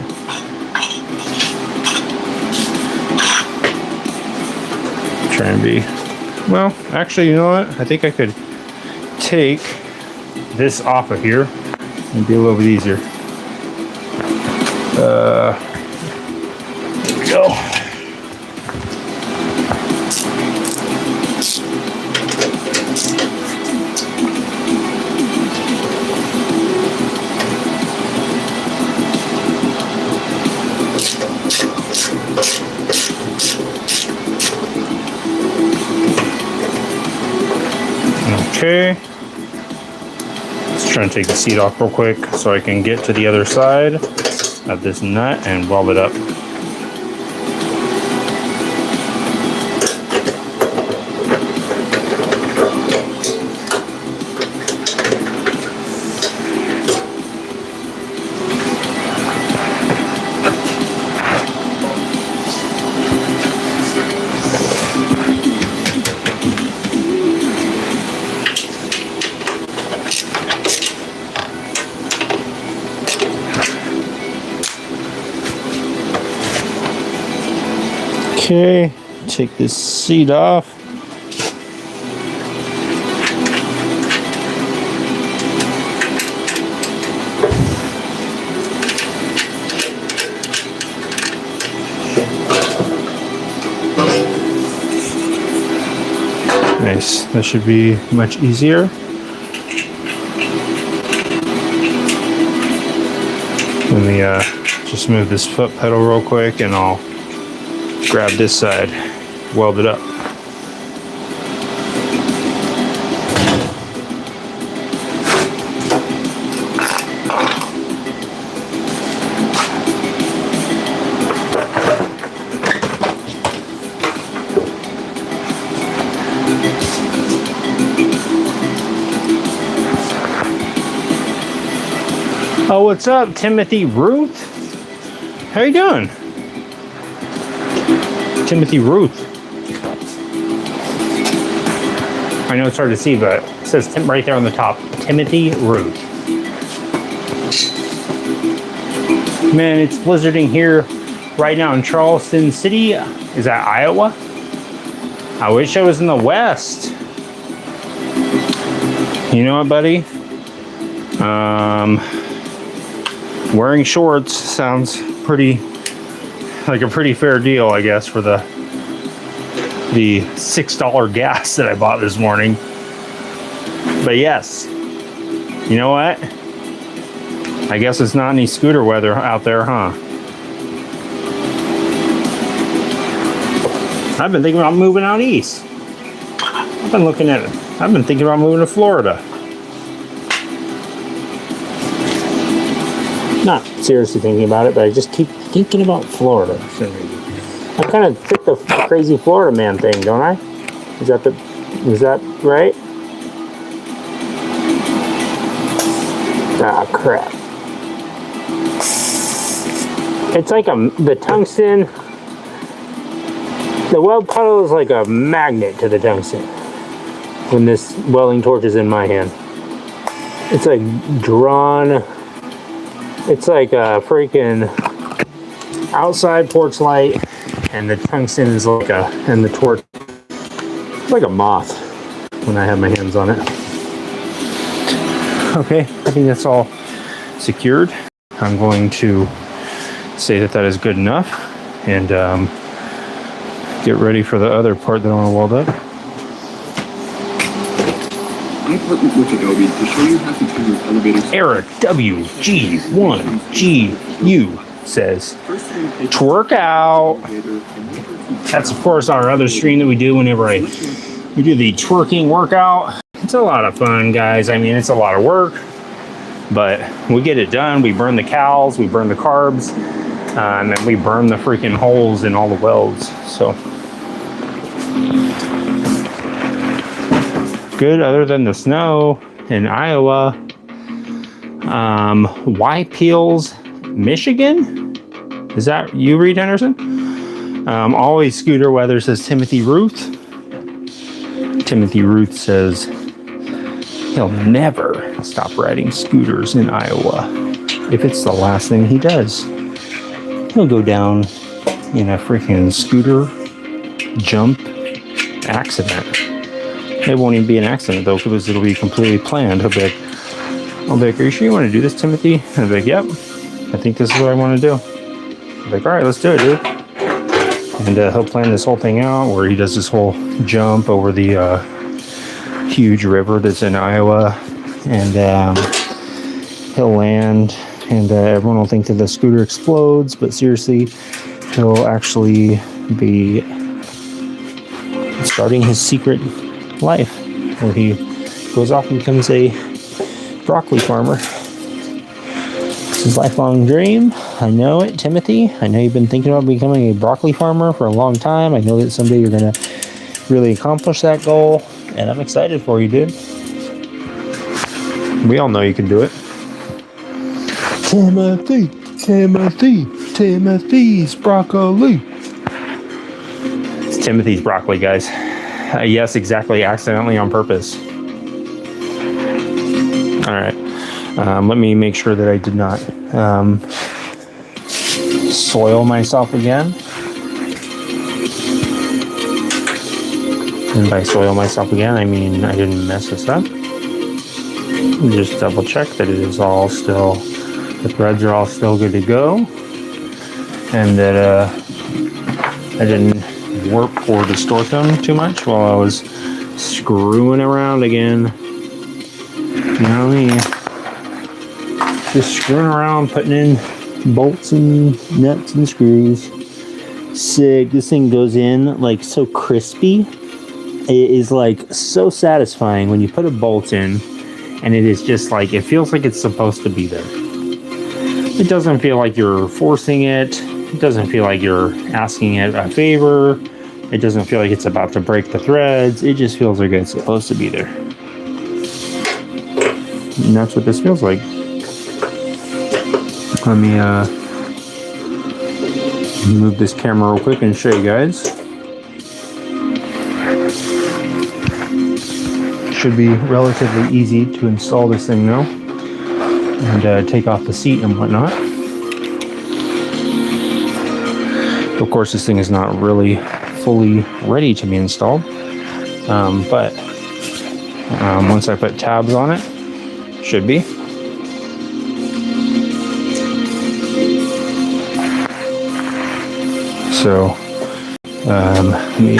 try and be. Well, actually, you know what? I think I could take this off of here and be a little bit easier. There we go. Okay. Let's try and take the seat off real quick so I can get to the other side of this nut and weld it up. Okay, take this seat off. Nice, that should be much easier. Let me just move this foot pedal real quick and I'll grab this side, weld it up. Oh, what's up, Timothy Ruth? How you doing? Timothy Ruth. I know it's hard to see, but it says Tim right there on the top. Timothy Ruth. Man, it's blizzarding here right now in Charleston City. Is that Iowa? I wish I was in the West. You know what, buddy? Wearing shorts sounds pretty like a pretty fair deal, I guess, for the $6 gas that I bought this morning. But yes, you know what? I guess it's not any scooter weather out there, huh? I've been thinking about moving out east. I've been thinking about moving to Florida. Not seriously thinking about it, but I just keep thinking about Florida. I kind of fit the crazy Florida man thing, don't I? Is that right? Ah, crap. It's like the tungsten The weld puddle is like a magnet to the tungsten when this welding torch is in my hand. It's like drawn. It's like a freaking outside porch light, and the tungsten is like a, and the torch is like a moth when I have my hands on it. Okay, I think that's all secured. I'm going to say that that is good enough, and get ready for the other part that I want to weld up.
I partnered with Adobe to show you how to turn your elevator.
Eric WG1GU says, twerk out. That's of course our other stream that we do whenever we do the twerking workout. It's a lot of fun, guys. I mean, it's a lot of work, but we get it done. We burn the cals, we burn the carbs, and then we burn the freaking holes in all the welds. So good, other than the snow in Iowa. Y Peels, Michigan? Is that you, Reed Henderson? Always scooter weather, says Timothy Ruth. Timothy Ruth says he'll never stop riding scooters in Iowa. If it's the last thing he does, he'll go down in a freaking scooter jump accident. It won't even be an accident though, because it'll be completely planned. I'll be like, are you sure you want to do this, Timothy? And I'll be like, yep, I think this is what I want to do. I'll be like, all right, let's do it, dude. And he'll plan this whole thing out where he does this whole jump over the huge river that's in Iowa, and he'll land, and everyone will think that the scooter explodes, but seriously, he'll actually be starting his secret life where he goes off and becomes a broccoli farmer. It's his lifelong dream. I know it, Timothy. I know you've been thinking about becoming a broccoli farmer for a long time. I know that someday you're going to really accomplish that goal, and I'm excited for you, dude. We all know you can do it. Timothy's broccoli. It's Timothy's broccoli, guys. Yes, exactly. Accidentally on purpose. All right. Let me make sure that I did not soil myself again. And by soil myself again, I mean I didn't mess this up. Just double check that it is all still, the threads are all still good to go. And that I didn't warp or distort them too much while I was screwing around again. You know what I mean? Just screwing around, putting in bolts and nuts and screws. Sick. This thing goes in like so crispy. It is like so satisfying when you put a bolt in, and it is just like, it feels like it's supposed to be there. It doesn't feel like you're forcing it. It doesn't feel like you're asking it a favor. It doesn't feel like it's about to break the threads. It just feels like it's supposed to be there. And that's what this feels like. Let me move this camera real quick and show you guys. Should be relatively easy to install this thing now, and take off the seat and whatnot. Of course, this thing is not really fully ready to be installed, but once I put tabs on it, should be. So let me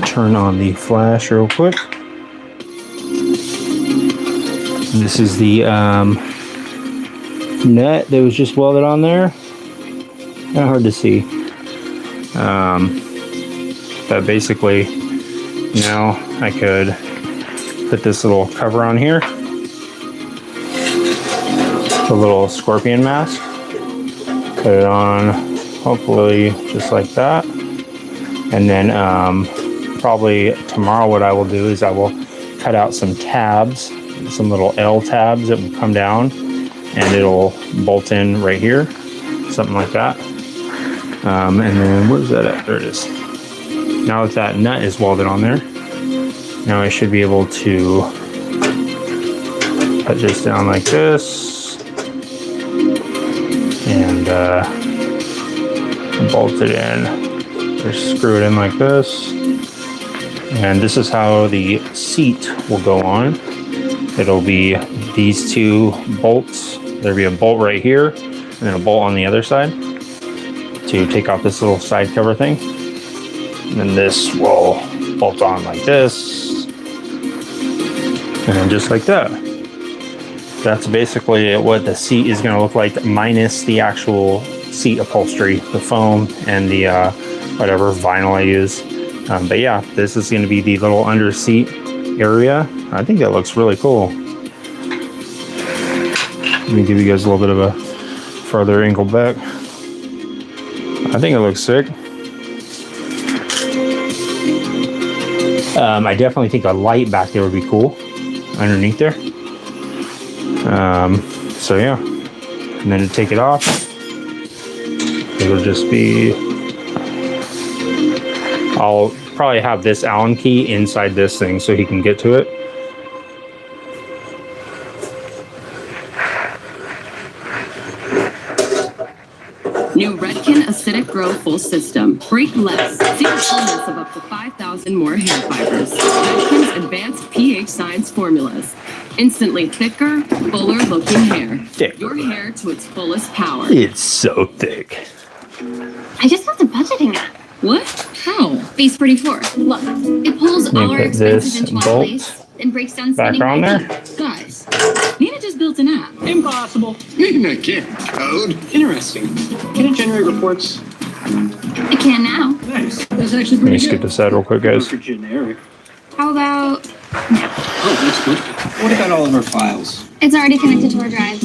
turn on the flash real quick. This is the nut that was just welded on there. Kind of hard to see. But basically, now I could put this little cover on here. The little scorpion mask. Put it on, hopefully just like that. And then probably tomorrow what I will do is I will cut out some tabs, some little L tabs that will come down, and it'll bolt in right here, something like that. And then where's that at? There it is. now that that nut is welded on there, now I should be able to put this down like this and bolt it in. Just screw it in like this. And this is how the seat will go on. It'll be these two bolts. There'll be a bolt right here and then a bolt on the other side to take off this little side cover thing. And then this will bolt on like this. And then just like that. That's basically what the seat is going to look like, minus the actual seat upholstery, the foam and the whatever vinyl I use. But yeah, this is going to be the little under seat area. I think that looks really cool. Let me give you guys a little bit of a further angle back. I think it looks sick. I definitely think a light back there would be cool underneath there. So yeah, and then to take it off, it'll just be, I'll probably have this Allen key inside this thing so he can get to it.
New Redken Acidic Grow Full System. Break less. See the fullness of up to 5,000 more hair fibers. Redken's advanced pH science formulas. Instantly thicker, fuller looking hair.
Thick.
Your hair to its fullest power.
It's so thick.
I just have the budgeting app.
What? How?
Base 44. Look, it pulls all our
put
expenses
this
into one
bolt
place and breaks down
back
spending
on
by
there.
week.
Guys, Nina just built an app.
Impossible. I can't code. Interesting. Can it generate reports?
It can now.
Nice. That's actually
Let me
pretty
skip
good.
this out real quick, guys.
For generic.
How about...
Oh, that's good. What about all of our files?
It's already connected to our drive.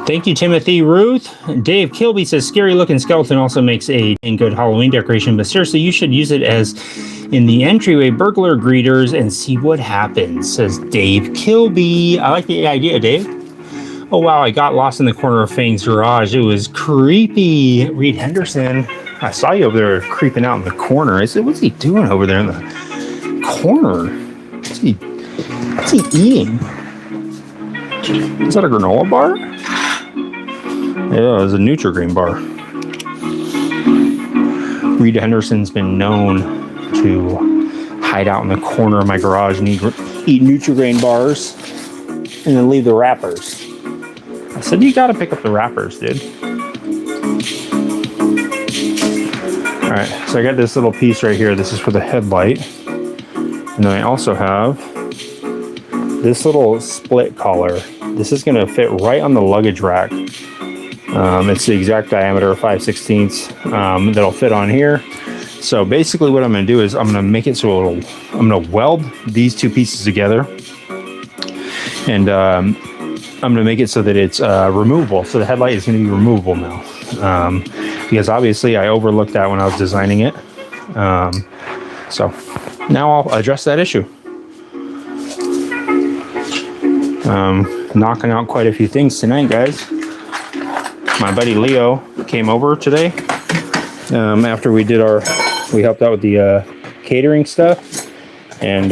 Thank you, Timothy. Ruth. Dave Kilby says, scary looking skeleton also makes a good Halloween decoration, but seriously, you should use it as in the entryway burglar greeters and see what happens, says Dave Kilby. I like the idea, Dave. Oh, wow, I got lost in the corner of Fang's garage. It was creepy. Reed Henderson, I saw you over there creeping out in the corner. I said, what's he doing over there in the corner? What's he eating? Is that a granola bar? Yeah, it was a Nutri-Grain bar. Reed Henderson's been known to hide out in the corner of my garage and eat Nutri-Grain bars and then leave the wrappers. I said, you gotta pick up the wrappers, dude. All right, so I got this little piece right here. This is for the headlight. And then I also have this little split collar. This is gonna fit right on the luggage rack. It's the exact diameter of 5/16 that'll fit on here. So basically what I'm gonna do is I'm gonna make it so I'm gonna weld these two pieces together. And I'm gonna make it so that it's removable. So the headlight is gonna be removable now. Because obviously I overlooked that when I was designing it. So now I'll address that issue. Knocking out quite a few things tonight, guys. My buddy Leo came over today after we helped out with the catering stuff and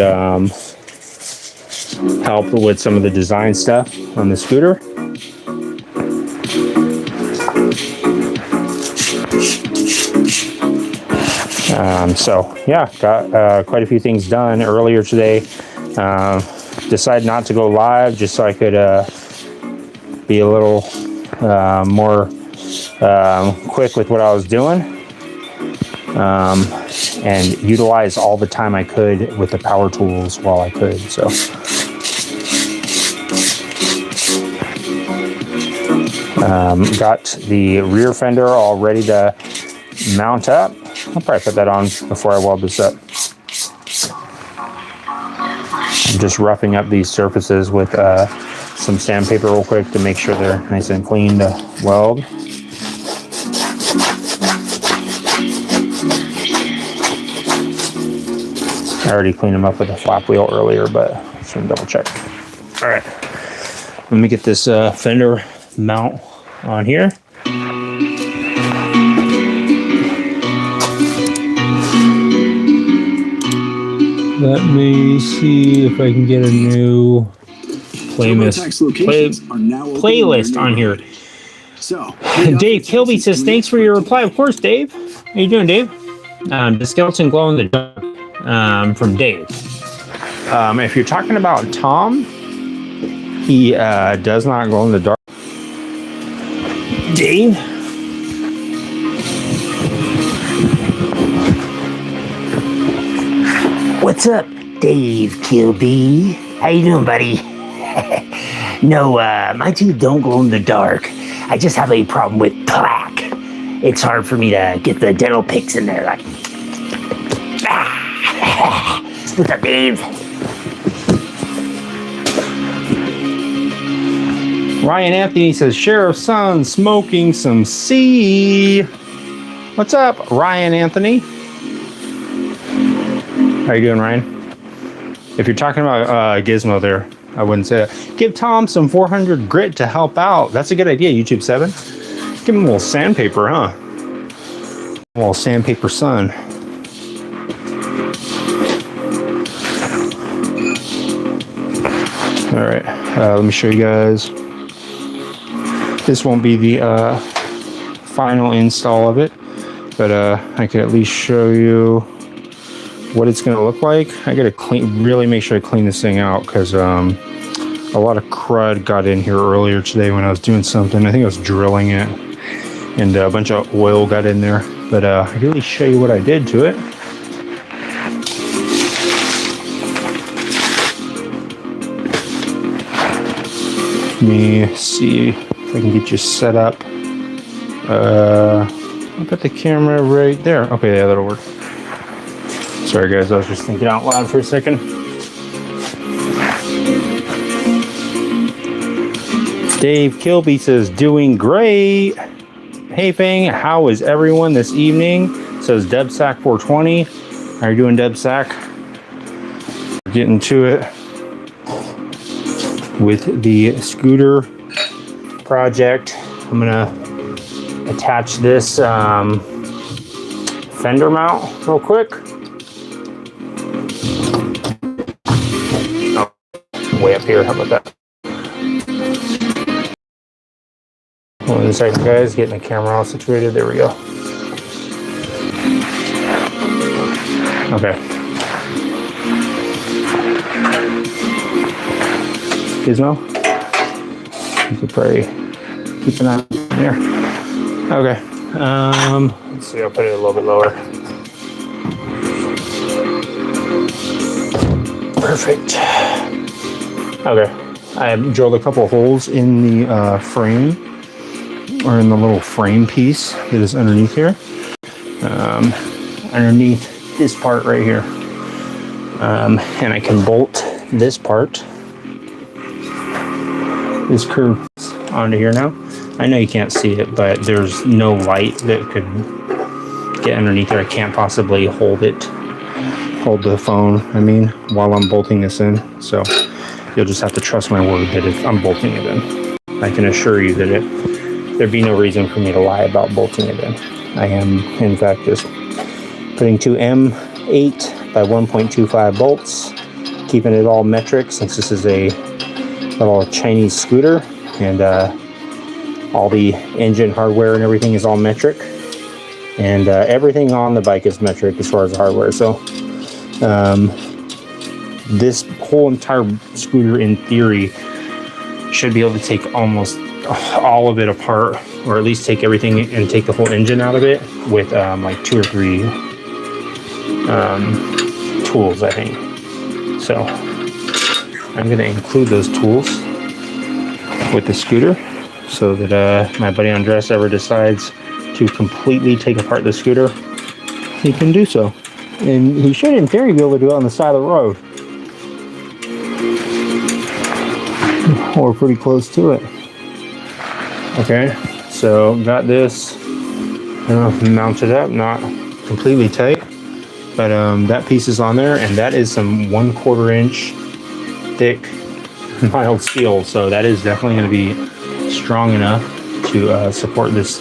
helped with some of the design stuff on the scooter. So yeah, got quite a few things done earlier today. Decided not to go live just so I could be a little more quick with what I was doing and utilize all the time I could with the power tools while I could. So got the rear fender all ready to mount up. I'll probably put that on before I weld this up. I'm just roughing up these surfaces with some sandpaper real quick to make sure they're nice and clean to weld. I already cleaned them up with a flap wheel earlier, but just want to double check. All right, let me get this fender mount on here. Let me see if I can get a new playlist on here.
So,
Dave Kilby says, thanks for your reply. Of course, Dave. How you doing, Dave? The skeleton glow in the dark from Dave. If you're talking about Tom, he does not glow in the dark. Dave?
What's up, Dave Kilby? How you doing, buddy? No, my teeth don't glow in the dark. I just have a problem with plaque. It's hard for me to get the dental picks in there. Like, what's up, Dave?
Ryan Anthony says, Sheriff's son smoking some C. What's up, Ryan Anthony? How you doing, Ryan? If you're talking about Gizmo there, I wouldn't say that. Give Tom some 400 grit to help out. That's a good idea, YouTube 7. Give him a little sandpaper, huh? A little sandpaper sun. All right, let me show you guys. This won't be the final install of it, but I can at least show you what it's going to look like. I got to really make sure I clean this thing out because a lot of crud got in here earlier today when I was doing something. I think I was drilling it, and a bunch of oil got in there. But I can really show you what I did to it. Let me see if I can get you set up. I'll put the camera right there. Okay, yeah, that'll work. Sorry guys, I was just thinking out loud for a second. Dave Kilby says, doing great. Hey Fang, how is everyone this evening? Says Debsack 420. How are you doing, Debsack? We're getting to it with the scooter project. I'm gonna attach this fender mount real quick. Way up here, how about that? One second, guys, getting the camera all situated. There we go. Okay. Gizmo? You could probably keep an eye on there. Okay. Let's see, I'll put it a little bit lower. Perfect. Okay, I drilled a couple of holes in the frame, or in the little frame piece that is underneath here, underneath this part right here, and I can bolt this part, this curve onto here now. I know you can't see it, but there's no light that could get underneath there. I can't possibly hold the phone, while I'm bolting this in, so you'll just have to trust my word that if I'm bolting it in, I can assure you that there'd be no reason for me to lie about bolting it in. I am, in fact, just putting two M8 by 1.25 bolts, keeping it all metric since this is a little Chinese scooter, and all the engine hardware and everything is all metric, and everything on the bike is metric as far as the hardware. So this whole entire scooter, in theory, should be able to take almost all of it apart, or at least take everything and take the whole engine out of it with like 2 or 3 tools, I think. So I'm going to include those tools with the scooter so that my buddy Andres ever decides to completely take apart the scooter, he can do so. And he should, in theory, be able to do it on the side of the road. Or pretty close to it. Okay, so got this, I don't know if mounted up, not completely tight, but that piece is on there, and that is some 1/4 inch thick mild steel, so that is definitely going to be strong enough to support this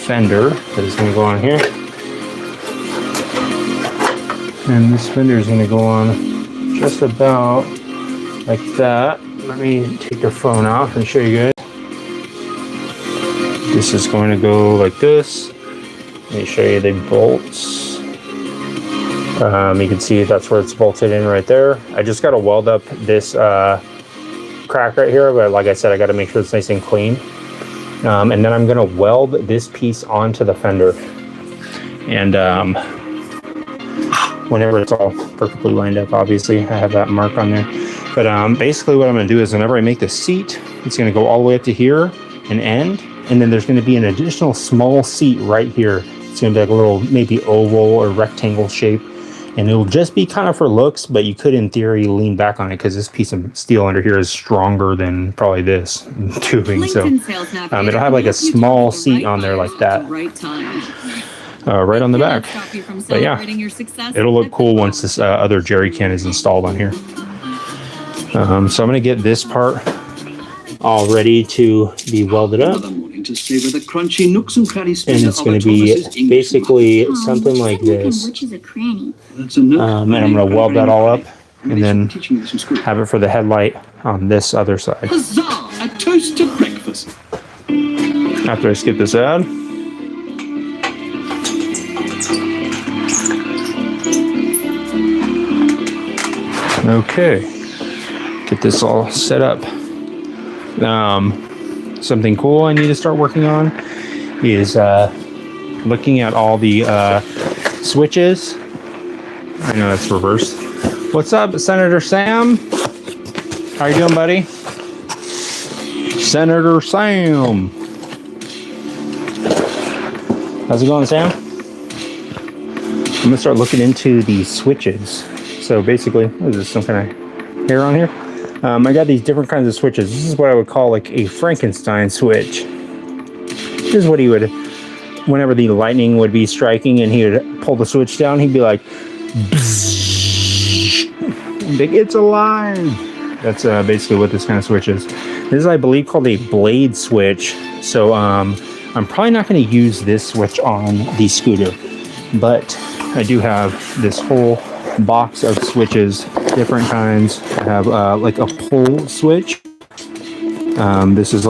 fender that is going to go on here. And this fender is going to go on just about like that. Let me take the phone off and show you guys. This is going to go like this. Let me show you the bolts. You can see that's where it's bolted in right there. I just got to weld up this crack right here, but like I said, I got to make sure it's nice and clean. And then I'm going to weld this piece onto the fender. And whenever it's all perfectly lined up, obviously I have that mark on there. But basically what I'm going to do is whenever I make the seat, it's going to go all the way up to here and end. And then there's going to be an additional small seat right here. It's going to be like a little maybe oval or rectangle shape. And it'll just be kind of for looks, but you could in theory lean back on it because this piece of steel under here is stronger than probably this tubing. So it'll have like a small seat on there like that. Right on the back. But yeah, it'll look cool once this other jerry can is installed on here. So I'm going to get this part all ready to be welded up. And it's going to be basically something like this. And I'm going to weld that all up and then have it for the headlight on this other side.
Huzzah! A toast to breakfast.
After I skip this ad. Okay, get this all set up. Something cool I need to start working on is looking at all the switches. I know that's reversed. What's up, Senator Sam? How you doing, buddy? Senator Sam. How's it going, Sam? I'm gonna start looking into the switches. So basically, what is this, some kind of hair on here? I got these different kinds of switches. This is what I would call like a Frankenstein switch. This is what he would, whenever the lightning would be striking and he would pull the switch down, he'd be like, it's alive. That's basically what this kind of switch is. This is, I believe, called a blade switch. So I'm probably not going to use this switch on the scooter, but I do have this whole box of switches, different kinds. I have like a pull switch. This is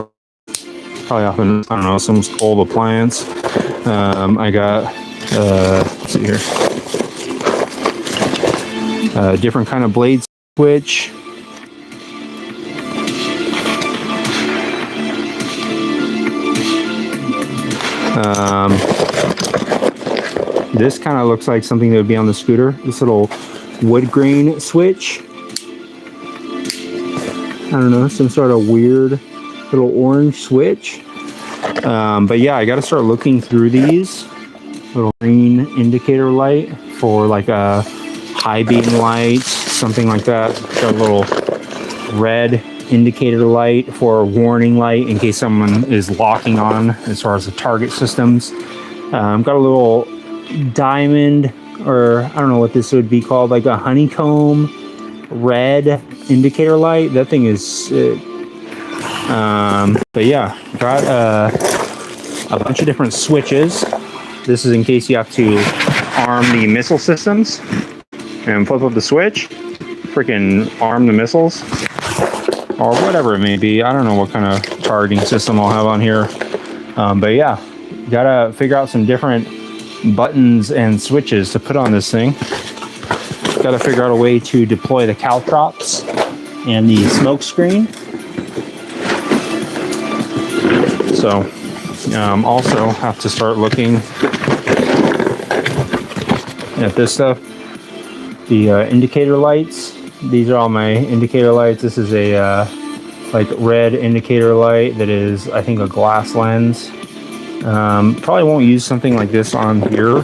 probably often, I don't know, some old appliance. I got let's see here, different kind of blade switch. This kind of looks like something that would be on the scooter. This little wood grain switch. I don't know, some sort of weird little orange switch. But yeah, I got to start looking through these. Little green indicator light for like a high beam light, something like that. Got a little red indicator light for a warning light in case someone is locking on as far as the target systems. Got a little diamond, or I don't know what this would be called, like a honeycomb red indicator light. That thing is sick. But yeah, got a bunch of different switches. This is in case you have to arm the missile systems and flip up the switch, freaking arm the missiles or whatever it may be. I don't know what kind of targeting system I'll have on here. But yeah, gotta figure out some different buttons and switches to put on this thing. Gotta figure out a way to deploy the caltrops and the smoke screen. So also have to start looking at this stuff. The indicator lights. These are all my indicator lights. This is a like red indicator light that is, I think, a glass lens. Probably won't use something like this on here,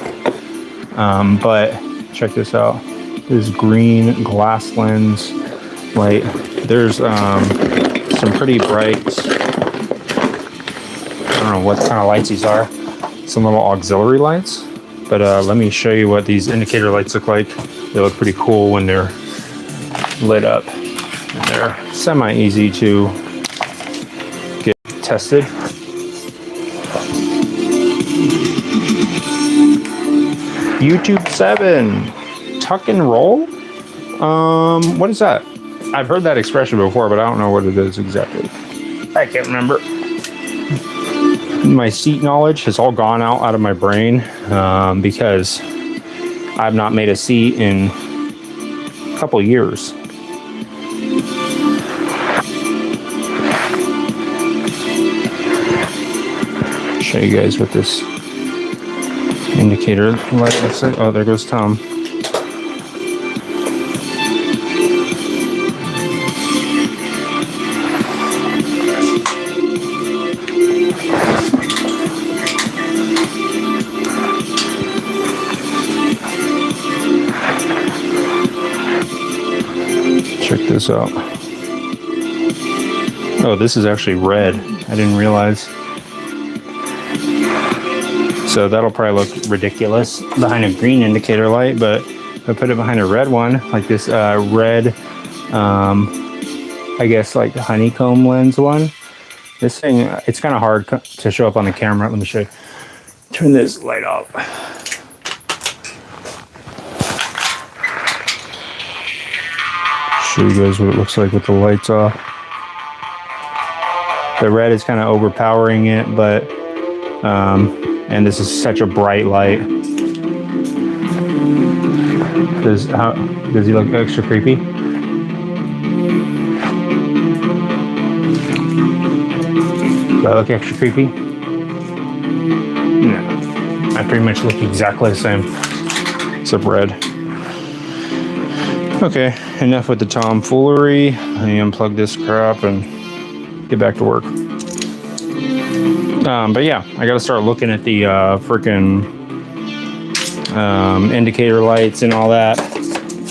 but check this out. This green glass lens light. There's some pretty bright, I don't know what kind of lights these are. Some little auxiliary lights. But let me show you what these indicator lights look like. They look pretty cool when they're lit up. And they're semi-easy to get tested. YouTube 7. tuck and roll? What is that? I've heard that expression before, but I don't know what it is exactly. I can't remember. My seat knowledge has all gone out of my brain because I've not made a seat in a couple years. Show you guys what this indicator light looks like. Oh, there goes Tom. Check this out. Oh, this is actually red. I didn't realize. So that'll probably look ridiculous behind a green indicator light, but if I put it behind a red one, like this red, I guess like the honeycomb lens one. This thing, it's kind of hard to show up on the camera. Let me show you. Turn this light off. Show you guys what it looks like with the lights off. The red is kind of overpowering it, but and this is such a bright light. Does he look extra creepy? Do I look extra creepy? No. I pretty much look exactly the same, except red. Okay, enough with the tomfoolery. Let me unplug this crap and get back to work. But yeah, I gotta start looking at the freaking indicator lights and all that,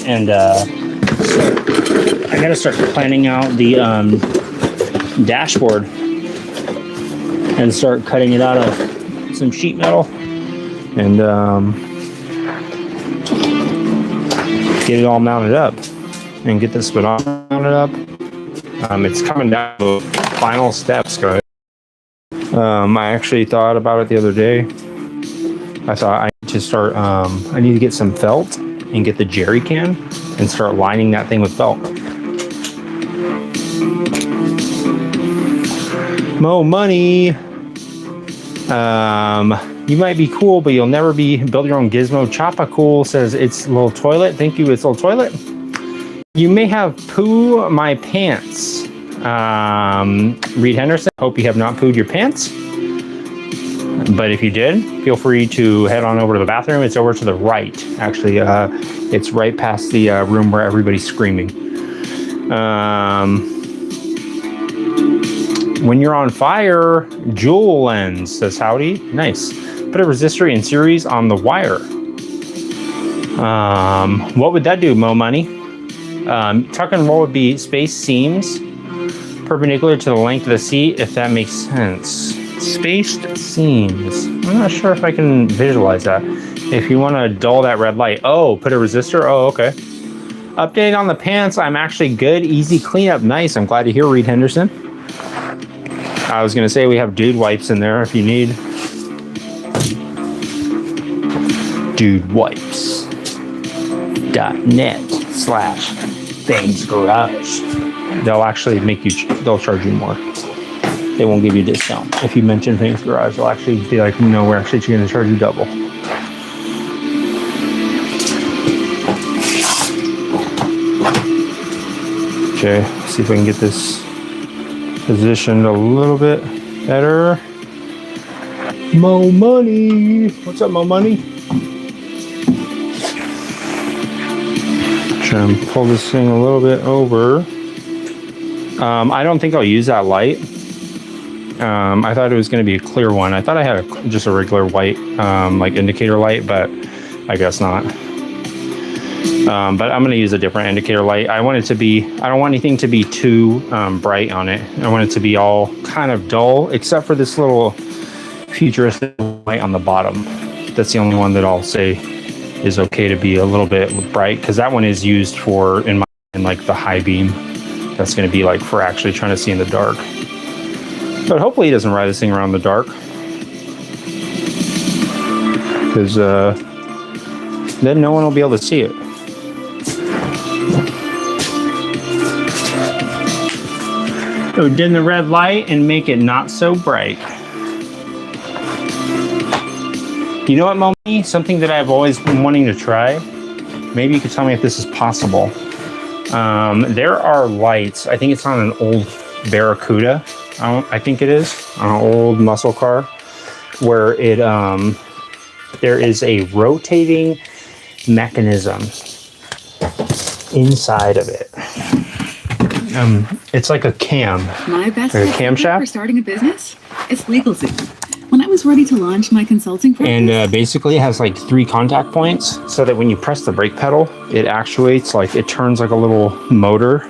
and I gotta start planning out the dashboard and start cutting it out of some sheet metal and get it all mounted up and get the speedometer mounted up. It's coming down to the final steps, guys. I actually thought about it the other day. I thought I need to start, I need to get some felt and get the jerry can and start lining that thing with felt. Mo money. You might be cool, but you'll never build your own gizmo. Choppa Cool says it's a little toilet. Thank you, it's a little toilet. You may have poo my pants. Reed Henderson, hope you have not pooed your pants. But if you did, feel free to head on over to the bathroom. It's over to the right. Actually, it's right past the room where everybody's screaming. When you're on fire, Jewel Lens says howdy. Nice. Put a resistor in series on the wire. What would that do, Mo Money? Tuck and roll would be space seams perpendicular to the length of the seat, if that makes sense. Spaced seams. I'm not sure if I can visualize that. If you want to dull that red light. Oh, put a resistor? Oh, okay. Update on the pants. I'm actually good. Easy cleanup. Nice. I'm glad to hear, Reed Henderson. I was going to say we have dude wipes in there if you need. dudewipes.net/Things Garage. They'll actually make you, they'll charge you more. They won't give you a discount. If you mention Things Garage, they'll actually be like, no, we're actually going to charge you double. Okay, see if I can get this positioned a little bit better. Mo Money. What's up, Mo Money? Try and pull this thing a little bit over. I don't think I'll use that light. I thought it was going to be a clear one. I thought I had just a regular white like indicator light, but I guess not. But I'm going to use a different indicator light. I want it to be, I don't want anything to be too bright on it. I want it to be all kind of dull, except for this little futuristic light on the bottom. That's the only one that I'll say is okay to be a little bit bright, because that one is used for, in like the high beam. That's going to be like for actually trying to see in the dark. But hopefully he doesn't ride this thing around in the dark, because then no one will be able to see it. So dim the red light and make it not so bright. You know what, Mommy? Something that I've always been wanting to try. Maybe you could tell me if this is possible. There are lights. I think it's on an old Barracuda. I think it is on an old muscle car, where it there is a rotating mechanism inside of it. It's like a cam.
My best
like a camshaft
for starting a business is LegalZoom. When I was ready to launch my consulting practice,
and basically it has like 3 contact points, so that when you press the brake pedal, it actuates, like it turns like a little motor.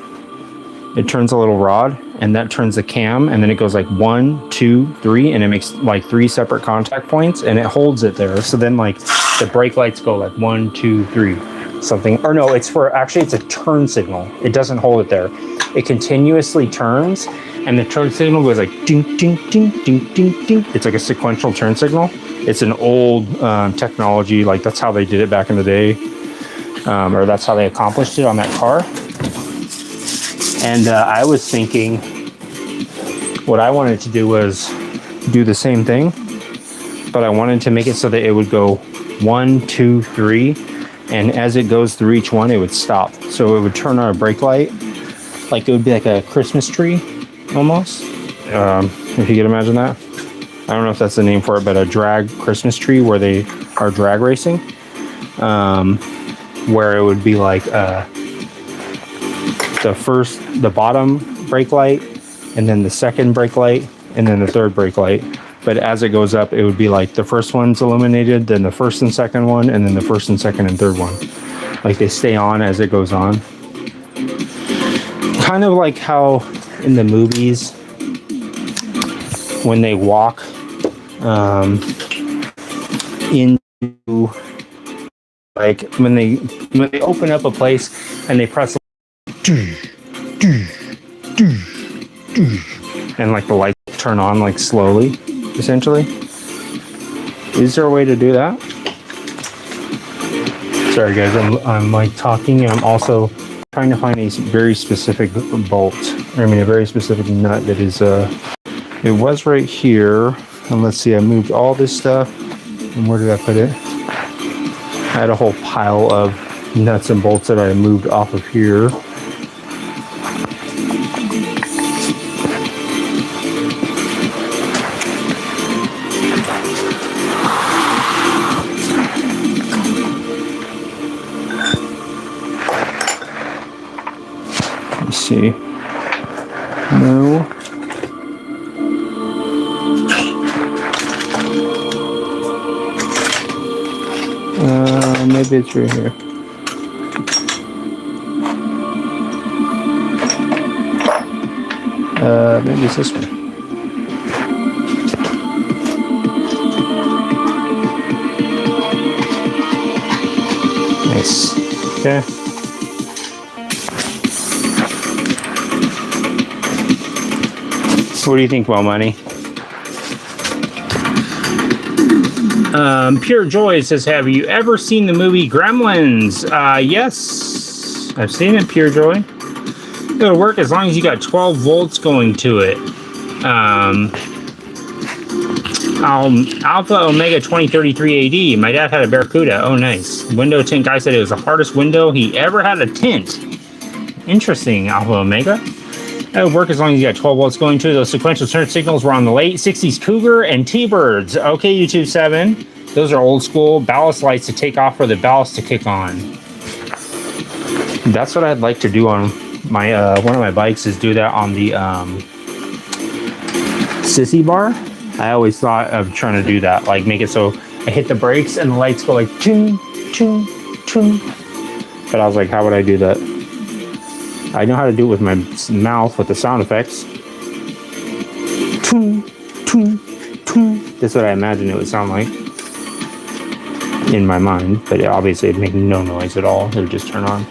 It turns a little rod, and that turns the cam, and then it goes like 1, 2, 3, and it makes like 3 separate contact points, and it holds it there. So then like the brake lights go like 1, 2, 3, something. Or no, it's a turn signal. It doesn't hold it there. It continuously turns, and the turn signal goes like ding, ding, ding, ding, ding, ding. It's like a sequential turn signal. It's an old technology. Like that's how they did it back in the day, or that's how they accomplished it on that car. And I was thinking what I wanted to do was do the same thing, but I wanted to make it so that it would go 1, 2, 3, and as it goes through each one, it would stop. So it would turn on a brake light, like it would be like a Christmas tree almost. If you can imagine that. I don't know if that's the name for it, but a drag Christmas tree where they are drag racing, where it would be like the bottom brake light, and then the second brake light, and then the third brake light. But as it goes up, it would be like the first one's illuminated, then the first and second one, and then the first and second and third one. Like they stay on as it goes on. Kind of like how in the movies, when they walk into, like when they open up a place and they press and like the lights turn on like slowly, essentially. Is there a way to do that? Sorry guys, I'm like talking, and I'm also trying to find a very specific bolt. I mean a very specific nut that is it was right here. And let's see, I moved all this stuff. And where did I put it? I had a whole pile of nuts and bolts that I moved off of here. Let's see. No. Maybe it's right here. Maybe it's this one. Nice. Okay. What do you think, Well Money? Pure Joy says, have you ever seen the movie Gremlins? Yes, I've seen it, Pure Joy. It'll work as long as you got 12 volts going to it. Alpha Omega 2033 AD. My dad had a Barracuda. Oh, nice. Window tint guy said it was the hardest window he ever had to tint. Interesting, Alpha Omega. That would work as long as you got 12 volts going to it. Those sequential turn signals were on the late 60s Cougar and T-Birds. Okay, YouTube 7. Those are old school ballast lights to take off for the ballast to kick on. That's what I'd like to do on my one of my bikes, is do that on the sissy bar. I always thought of trying to do that, like make it so I hit the brakes and the lights go like ching, ching, ching. But I was like, how would I do that? I know how to do it with my mouth with the sound effects. Toon, toon, toon. That's what I imagine it would sound like in my mind, but obviously it'd make no noise at all. It would just turn on.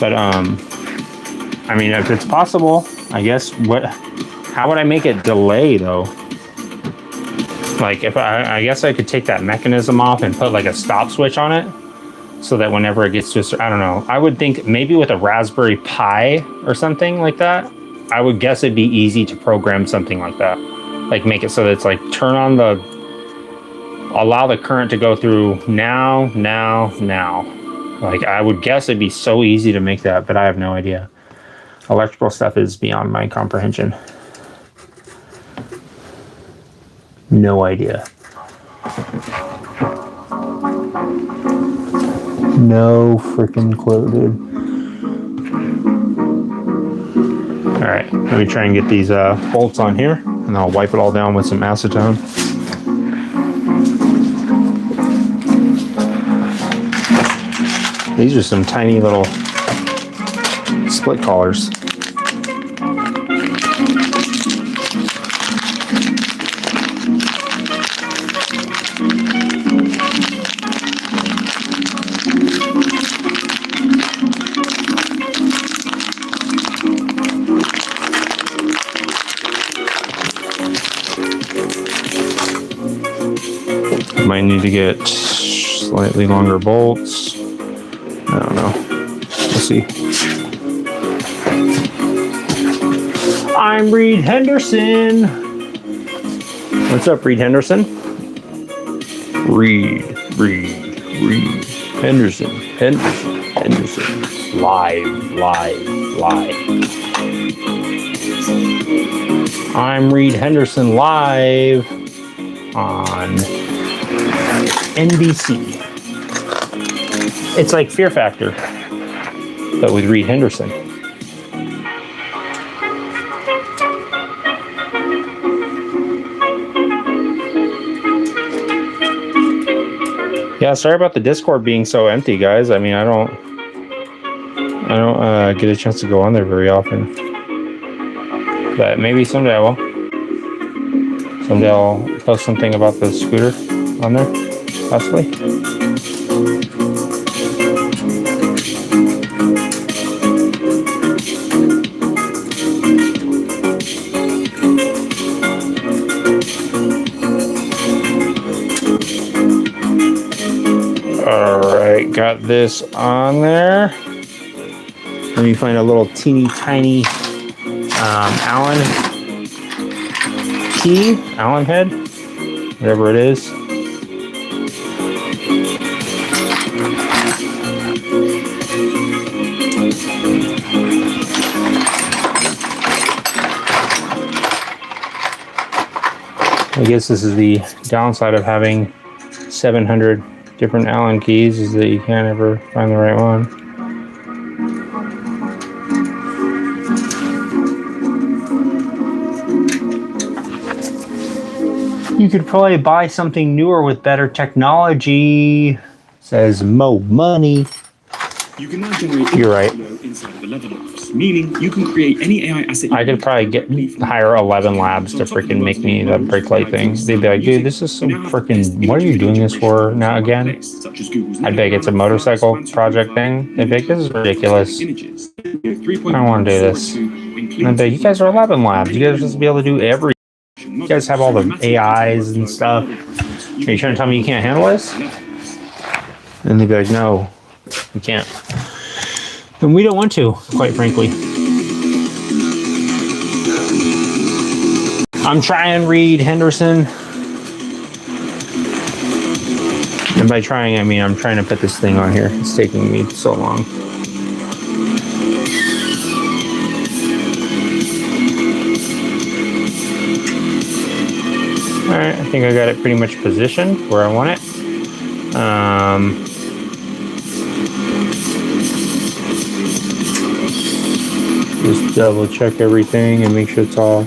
But I mean, if it's possible, I guess how would I make it delay though? Like if I guess I could take that mechanism off and put like a stop switch on it, so that whenever it gets to I don't know, I would think maybe with a Raspberry Pi or something like that, I would guess it'd be easy to program something like that. Like make it so that it's like turn on the, allow the current to go through now. Like I would guess it'd be so easy to make that, but I have no idea. Electrical stuff is beyond my comprehension. No idea. No freaking clue, dude. All right, let me try and get these bolts on here, and I'll wipe it all down with some acetone. These are some tiny little split collars. Might need to get slightly longer bolts. I don't know. We'll see. I'm Reed Henderson. What's up, Reed Henderson? Reed Henderson. Live. I'm Reed Henderson live on NBC. It's like Fear Factor, but with Reed Henderson. Yeah, sorry about the Discord being so empty, guys. I mean, I don't get a chance to go on there very often, but maybe someday I will. Someday I'll post something about the scooter on there, possibly. Alright, got this on there. Let me find a little teeny tiny Allen key, Allen head, whatever it is. I guess this is the downside of having 700 different Allen keys, is that you can't ever find the right one. You could probably buy something newer with better technology, says Mo Money.
You can now generate
You're right.
inside of 11 labs, meaning you can create any AI asset.
I could probably hire 11 labs to freaking make me the brake light thing. They'd be like, dude, this is so freaking, what are you doing this for now again? I'd be like, it's a motorcycle project thing. They'd be like, this is ridiculous. I don't want to do this. And I'd be like, you guys are 11 labs. You guys are supposed to be able to do everything. You guys have all the AIs and stuff. Are you trying to tell me you can't handle this? And they'd be like, no, we can't. And we don't want to, quite frankly. I'm trying, Reed Henderson. And by trying, I mean I'm trying to put this thing on here. It's taking me so long. Alright, I think I got it pretty much positioned where I want it. Just double check everything and make sure it's all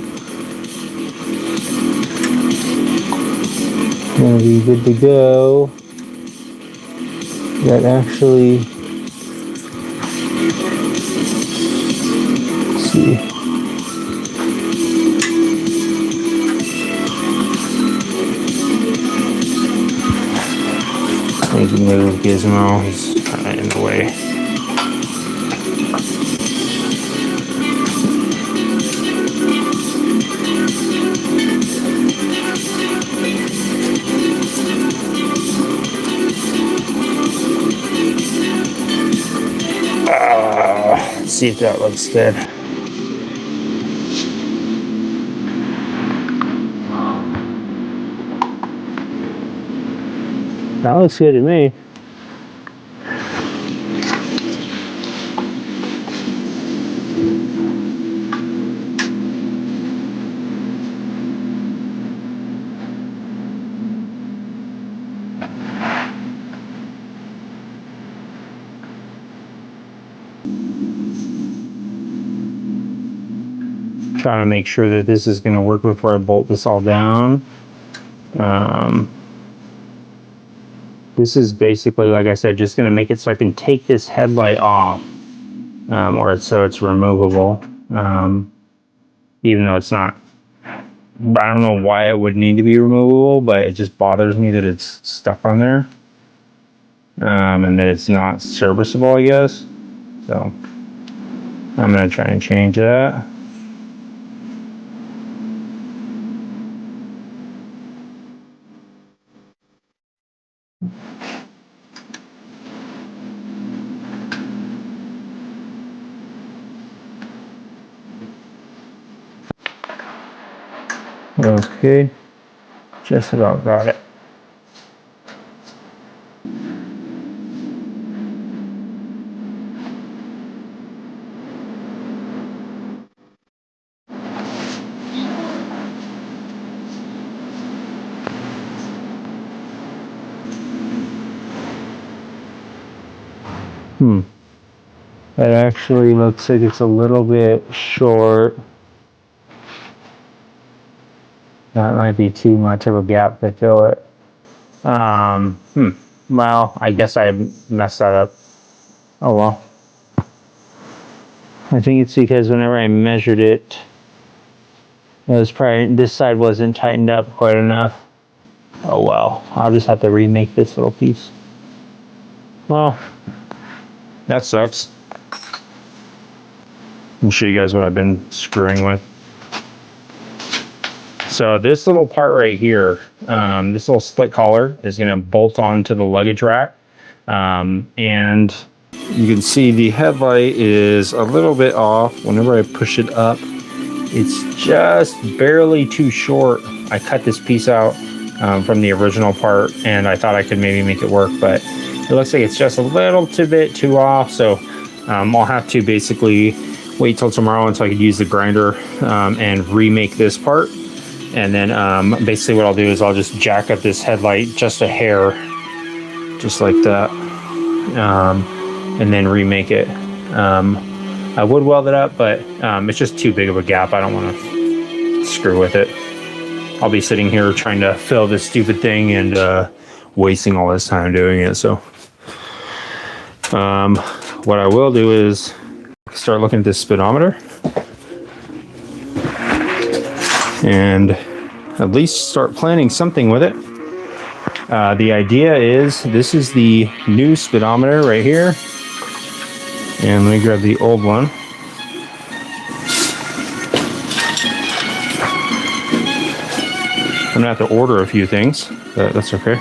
gonna be good to go. That actually, let's see. Making move Gizmo, he's kind of in the way. Let's see if that looks good. That looks good to me. Trying to make sure that this is going to work before I bolt this all down. This is basically, like I said, just going to make it so I can take this headlight off, or so it's removable, even though it's not. I don't know why it would need to be removable, but it just bothers me that it's stuck on there, and that it's not serviceable, I guess. So I'm going to try and change that. Okay, just about got it. That actually looks like it's a little bit short. That might be too much of a gap to fill it. Well, I guess I messed that up. Oh well. I think it's because whenever I measured it, it was probably, this side wasn't tightened up quite enough. Oh well, I'll just have to remake this little piece. Well, that sucks. I'll show you guys what I've been screwing with. So this little part right here, this little split collar is going to bolt onto the luggage rack. And you can see the headlight is a little bit off. Whenever I push it up, it's just barely too short. I cut this piece out from the original part, and I thought I could maybe make it work, but it looks like it's just a little bit too off. So I'll have to basically wait till tomorrow until I could use the grinder and remake this part. And then basically what I'll do is I'll just jack up this headlight just a hair, just like that, and then remake it. I would weld it up, but it's just too big of a gap. I don't want to screw with it. I'll be sitting here trying to fill this stupid thing and wasting all this time doing it. So what I will do is start looking at this speedometer and at least start planning something with it. The idea is, this is the new speedometer right here. And let me grab the old one. I'm gonna have to order a few things, but that's okay.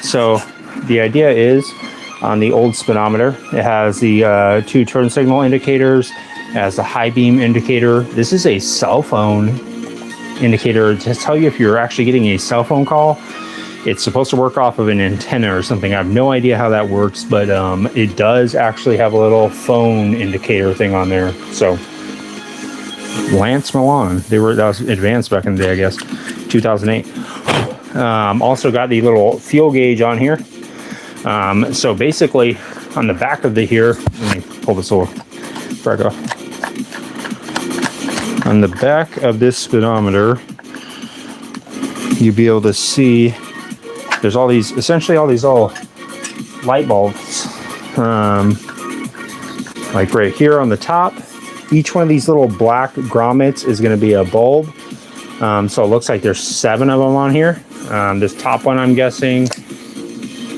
So the idea is, on the old speedometer, it has the 2 turn signal indicators, it has the high beam indicator. This is a cell phone indicator to tell you if you're actually getting a cell phone call. It's supposed to work off of an antenna or something. I have no idea how that works, but it does actually have a little phone indicator thing on there. So Lance Milan, that was advanced back in the day, I guess, 2008. Also got the little fuel gauge on here. So basically on the back of the here, let me pull this little back off. On the back of this speedometer, you'll be able to see there's all these, essentially all these little light bulbs, like right here on the top. Each one of these little black grommets is going to be a bulb. So it looks like there's 7 of them on here. This top one, I'm guessing,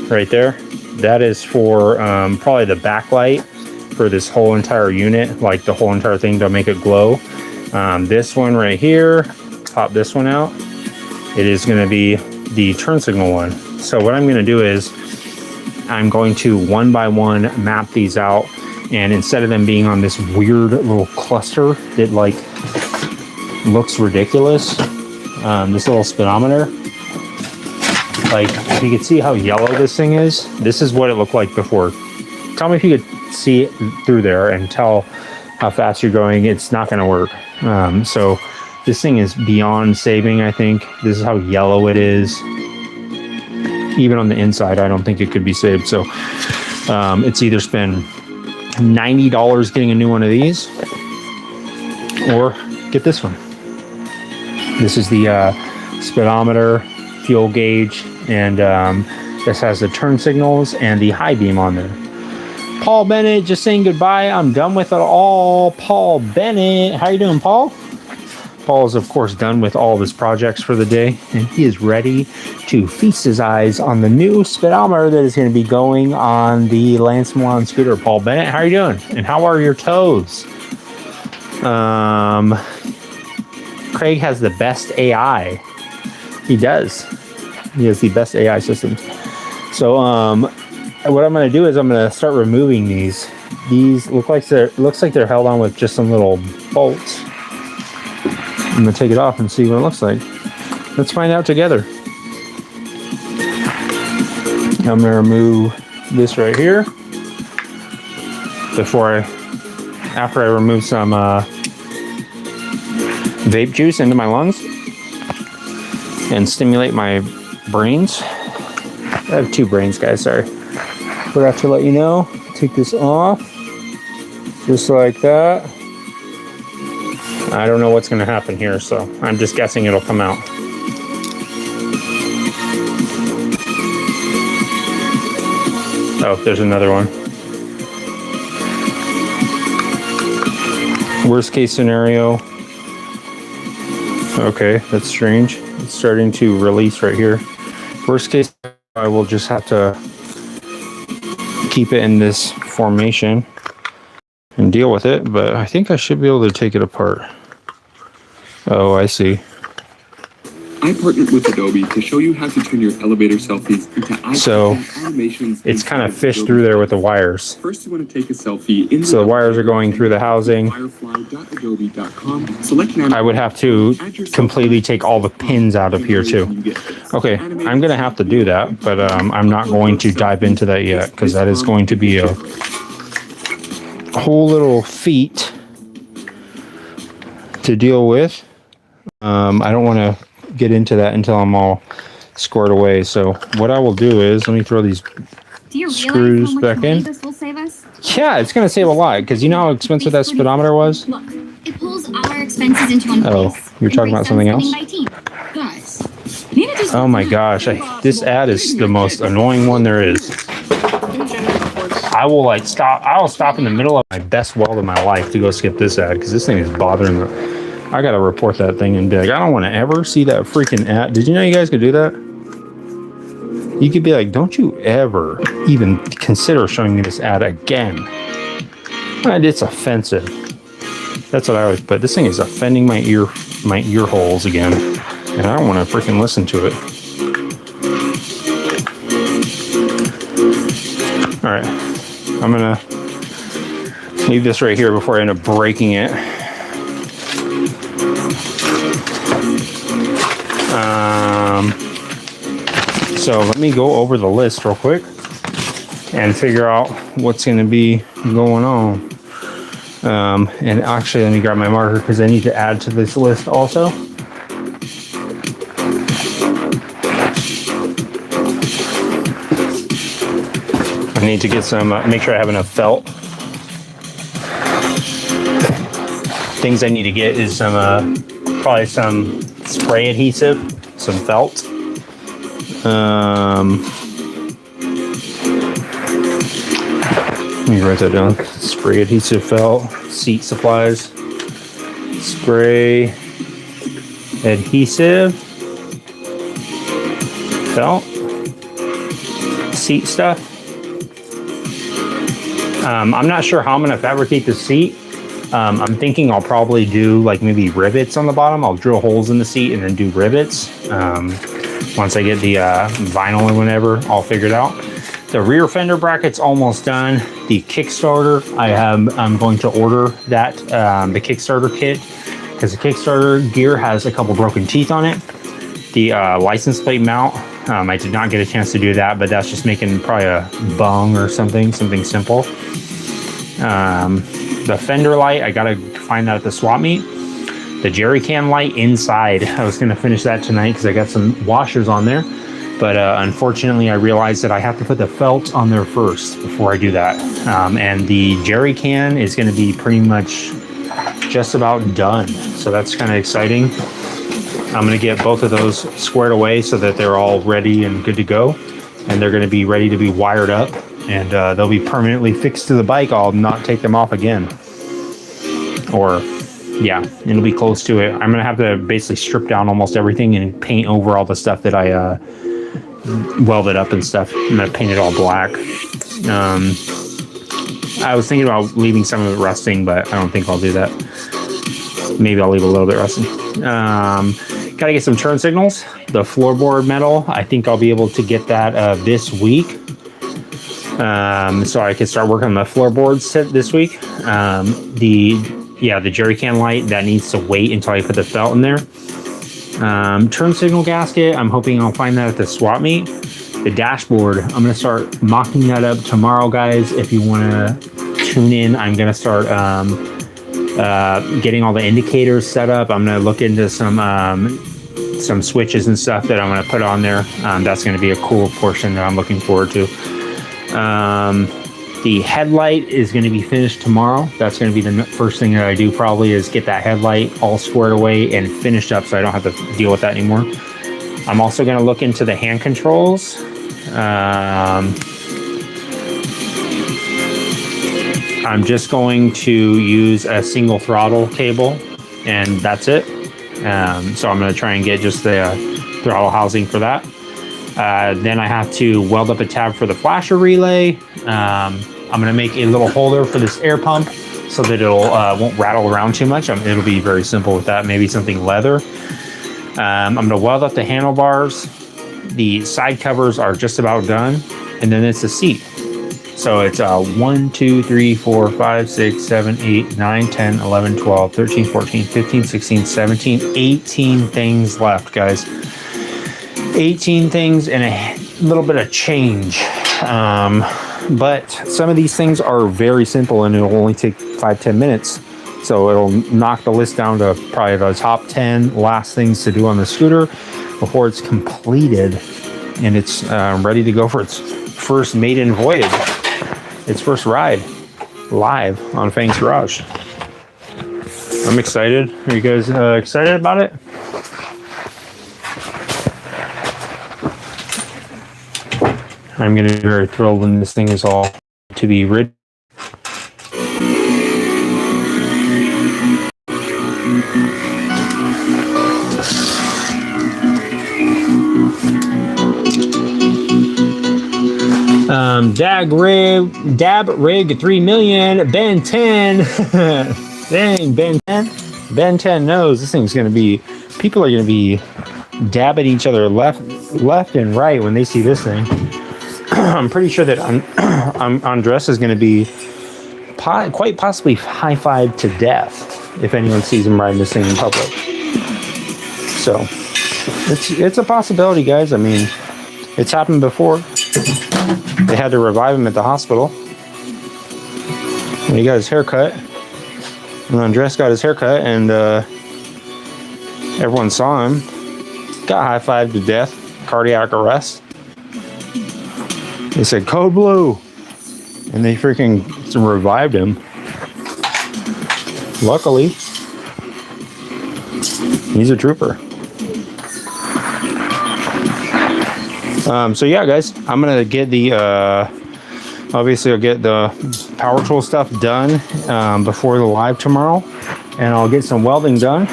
right there, that is for probably the backlight for this whole entire unit, like the whole entire thing to make it glow. This one right here, pop this one out, it is going to be the turn signal one. So what I'm going to do is I'm going to one by one map these out, and instead of them being on this weird little cluster that like looks ridiculous, this little speedometer, Like, if you could see how yellow this thing is, this is what it looked like before. Tell me if you could see it through there and tell how fast you're going. It's not going to work. So this thing is beyond saving, I think. This is how yellow it is. Even on the inside, I don't think it could be saved. So it's either spend $90 getting a new one of these, or get this one. This is the speedometer, fuel gauge, and this has the turn signals and the high beam on there. Paul Bennett just saying goodbye. I'm done with it all. Paul Bennett, how you doing, Paul? Paul is, of course, done with all of his projects for the day, and he is ready to feast his eyes on the new speedometer that is going to be going on the Lance Milan scooter. Paul Bennett, how are you doing? And how are your toes? Craig has the best AI. He does. He has the best AI system. So, what I'm going to do is I'm going to start removing these. These looks like they're held on with just some little bolts. I'm going to take it off and see what it looks like. Let's find out together. I'm going to remove this right here after I remove some vape juice into my lungs and stimulate my brains. I have two brains, guys, sorry. Forgot to let you know. Take this off, just like that. I don't know what's going to happen here, so I'm just guessing it'll come out. Oh, there's another one. Worst case scenario. Okay, that's strange. It's starting to release right here. Worst case, I will just have to keep it in this formation and deal with it, but I think I should be able to take it apart. Oh, I see.
I partnered with Adobe to show you how to turn your elevator selfies into animations.
It's kind of fished through there with the wires.
First, you want to take a selfie in.
So the wires are going through the housing. I would have to completely take all the pins out of here too. Okay, I'm going to have to do that, but I'm not going to dive into that yet because that is going to be a whole little feat to deal with. I don't want to get into that until I'm all squared away. So what I will do is, let me throw these screws back in.
This will save us?
Yeah, it's going to save a lot because you know how expensive that speedometer was?
Look, it pulls our expenses into one place.
Oh, you're talking about something else?
Guys,
Oh my gosh, this ad is the most annoying one there is. I will stop in the middle of my best weld of my life to go skip this ad because this thing is bothering me. I gotta report that thing and be like, I don't want to ever see that freaking ad. Did you know you guys could do that? You could be like, don't you ever even consider showing me this ad again. And it's offensive. That's what I always put. This thing is offending my ear holes again. And I don't want to freaking listen to it. All right. I'm gonna leave this right here before I end up breaking it. So let me go over the list real quick and figure out what's going to be going on. And actually, let me grab my marker because I need to add to this list also. I need to get some, make sure I have enough felt. Things I need to get is some, probably some spray adhesive, some felt. Let me write that down. Spray adhesive felt, seat supplies, spray adhesive felt, seat stuff. I'm not sure how I'm going to fabricate the seat. I'm thinking I'll probably do like maybe rivets on the bottom. I'll drill holes in the seat and then do rivets. Once I get the vinyl or whatever, I'll figure it out. The rear fender bracket's almost done. The Kickstarter, I'm going to order that, the Kickstarter kit, because the Kickstarter gear has a couple broken teeth on it. the license plate mount. I did not get a chance to do that, but that's just making probably a bung or something simple. The fender light, I gotta find that at the swap meet. The jerry can light inside, I was gonna finish that tonight because I got some washers on there, but unfortunately I realized that I have to put the felt on there first before I do that. And the jerry can is gonna be pretty much just about done, so that's kind of exciting. I'm gonna get both of those squared away so that they're all ready and good to go, and they're gonna be ready to be wired up, and they'll be permanently fixed to the bike. I'll not take them off again, or yeah, it'll be close to it. I'm gonna have to basically strip down almost everything and paint over all the stuff that I welded up and stuff. I'm gonna paint it all black. I was thinking about leaving some of it rusting, but I don't think I'll do that. Maybe I'll leave a little bit rusting. Gotta get some turn signals. The floorboard metal, I think I'll be able to get that this week. So I can start working on the floorboards this week. The jerry can light, that needs to wait until I put the felt in there. Turn signal gasket, I'm hoping I'll find that at the swap meet. The dashboard, I'm gonna start mocking that up tomorrow, guys. If you wanna tune in, I'm gonna start getting all the indicators set up. I'm gonna look into some switches and stuff that I'm gonna put on there. That's gonna be a cool portion that I'm looking forward to. The headlight is gonna be finished tomorrow. That's gonna be the first thing that I do, probably, is get that headlight all squared away and finished up so I don't have to deal with that anymore. I'm also gonna look into the hand controls. I'm just going to use a single throttle cable, and that's it. So I'm going to try and get just the throttle housing for that. Then I have to weld up a tab for the flasher relay. I'm going to make a little holder for this air pump so that it'll won't rattle around too much. It'll be very simple with that. Maybe something leather. I'm going to weld up the handlebars. The side covers are just about done, and then it's the seat. So it's 1, 2, 3, 4, 5, 6, 7, 8, 9, 10, 11, 12, 13, 14, 15, 16, 17, 18 things left, guys. 18 things and a little bit of change. But some of these things are very simple and it'll only take 5-10 minutes. So it'll knock the list down to probably the top 10 last things to do on the scooter before it's completed and it's ready to go for its first maiden voyage. Its first ride live on Fang's Garage. I'm excited. Are you guys excited about it? I'm going to be very thrilled when this thing is all to be rid. Dab rig 3 million, Ben 10. Dang, Ben 10. Ben 10 knows this thing's gonna be, people are gonna be dabbing each other left and right when they see this thing. I'm pretty sure that Andres is gonna be quite possibly high-fived to death if anyone sees him riding this thing in public. So it's a possibility, guys. I mean, it's happened before. They had to revive him at the hospital. And he got his hair cut. And Andres got his hair cut, and everyone saw him. Got high-fived to death. Cardiac arrest. They said, "Code blue." And they freaking revived him. Luckily, he's a trooper. So yeah, guys, I'm gonna get the obviously I'll get the power tool stuff done before the live tomorrow, and I'll get some welding done,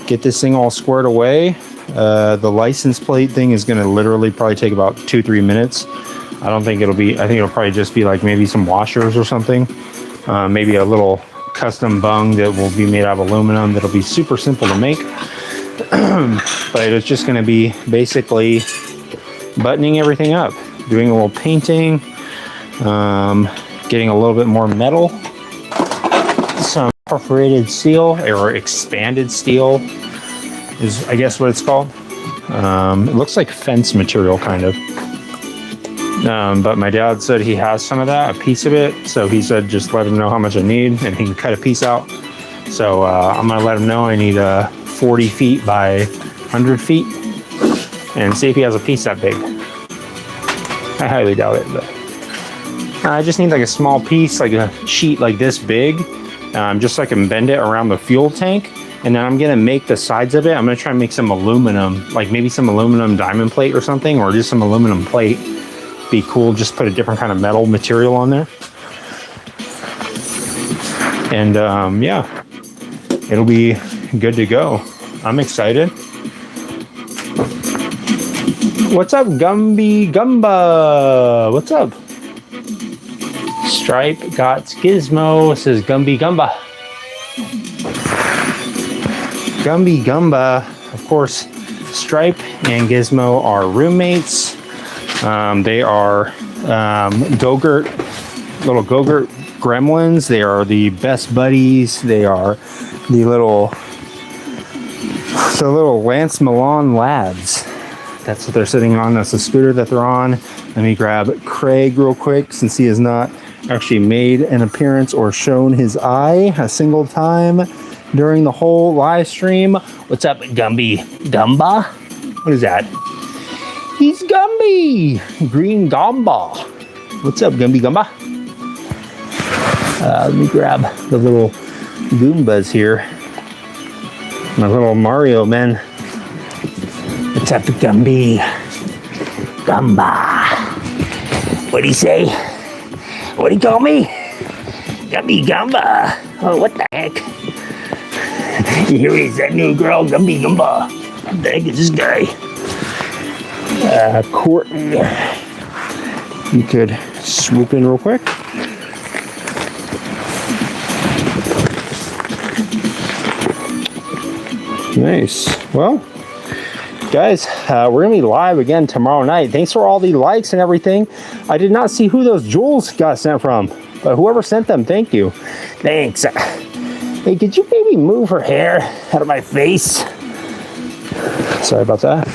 get this thing all squared away. The license plate thing is gonna literally probably take about 2-3 minutes. I don't think it'll be, I think it'll probably just be like maybe some washers or something, maybe a little custom bung that will be made out of aluminum that'll be super simple to make. But it's just going to be basically buttoning everything up, doing a little painting, getting a little bit more metal, some perforated steel or expanded steel, is I guess what it's called. It looks like fence material kind of. But my dad said he has some of that, a piece of it. So he said just let him know how much I need and he can cut a piece out. So I'm gonna let him know I need 40 feet by 100 feet and see if he has a piece that big. I highly doubt it, but I just need like a small piece, like a sheet like this big, just so I can bend it around the fuel tank. And then I'm gonna make the sides of it. I'm gonna try and make some aluminum, like maybe some aluminum diamond plate or something, or just some aluminum plate. Be cool, just put a different kind of metal material on there. And yeah, it'll be good to go. I'm excited. What's up, Gumby Gumba? What's up? Stripe got Gizmo, says Gumby Gumba. Gumby Gumba, of course, Stripe and Gizmo are roommates. They are little Go-Gurt gremlins. They are the best buddies. They are the little Lance Milan lads. That's what they're sitting on. That's the scooter that they're on. Let me grab Craig real quick since he has not actually made an appearance or shown his eye a single time during the whole live stream. What's up, Gumby Gumba? What is that? He's Gumby! Green Gamba. What's up, Gumby Gumba? Let me grab the little Goombas here. My little Mario men. What's up, Gumby Gumba? What'd he say? What'd he call me? Gumby Gumba. Oh, what the heck? Here is that new girl, Gumby Gumba. What the heck is this guy? Courtney. You could swoop in real quick. Nice. Well, guys, we're gonna be live again tomorrow night. Thanks for all the likes and everything. I did not see who those jewels got sent from, but whoever sent them, thank you. Thanks. Hey, could you maybe move her hair out of my face? Sorry about that.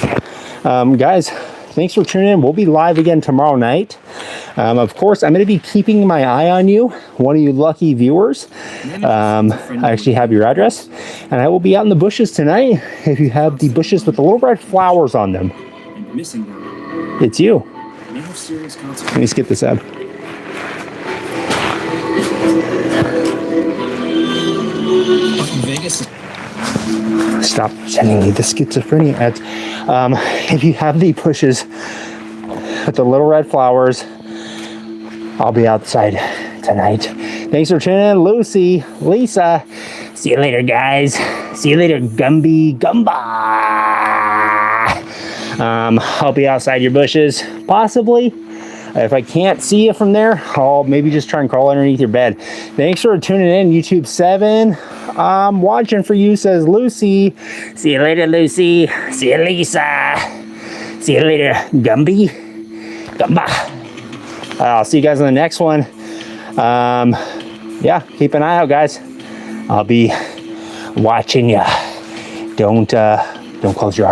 Guys, thanks for tuning in. We'll be live again tomorrow night. Of course, I'm going to be keeping my eye on you, one of you lucky viewers. I actually have your address, and I will be out in the bushes tonight. If you have the bushes with the little red flowers on them, it's you. Let me skip this ad.
Vegas.
Stop sending me the schizophrenia ads. If you have the bushes with the little red flowers, I'll be outside tonight. Thanks for tuning in, Lucy, Lisa. See you later, guys. See you later, Gumby Gumba. I'll be outside your bushes, possibly. If I can't see you from there, I'll maybe just try and crawl underneath your bed. Thanks for tuning in, YouTube 7. I'm watching for you, says Lucy. See you later, Lucy. See you, Lisa. See you later, Gumby Gumba. I'll see you guys on the next one. Yeah, keep an eye out, guys. I'll be watching you. Don't close your eyes.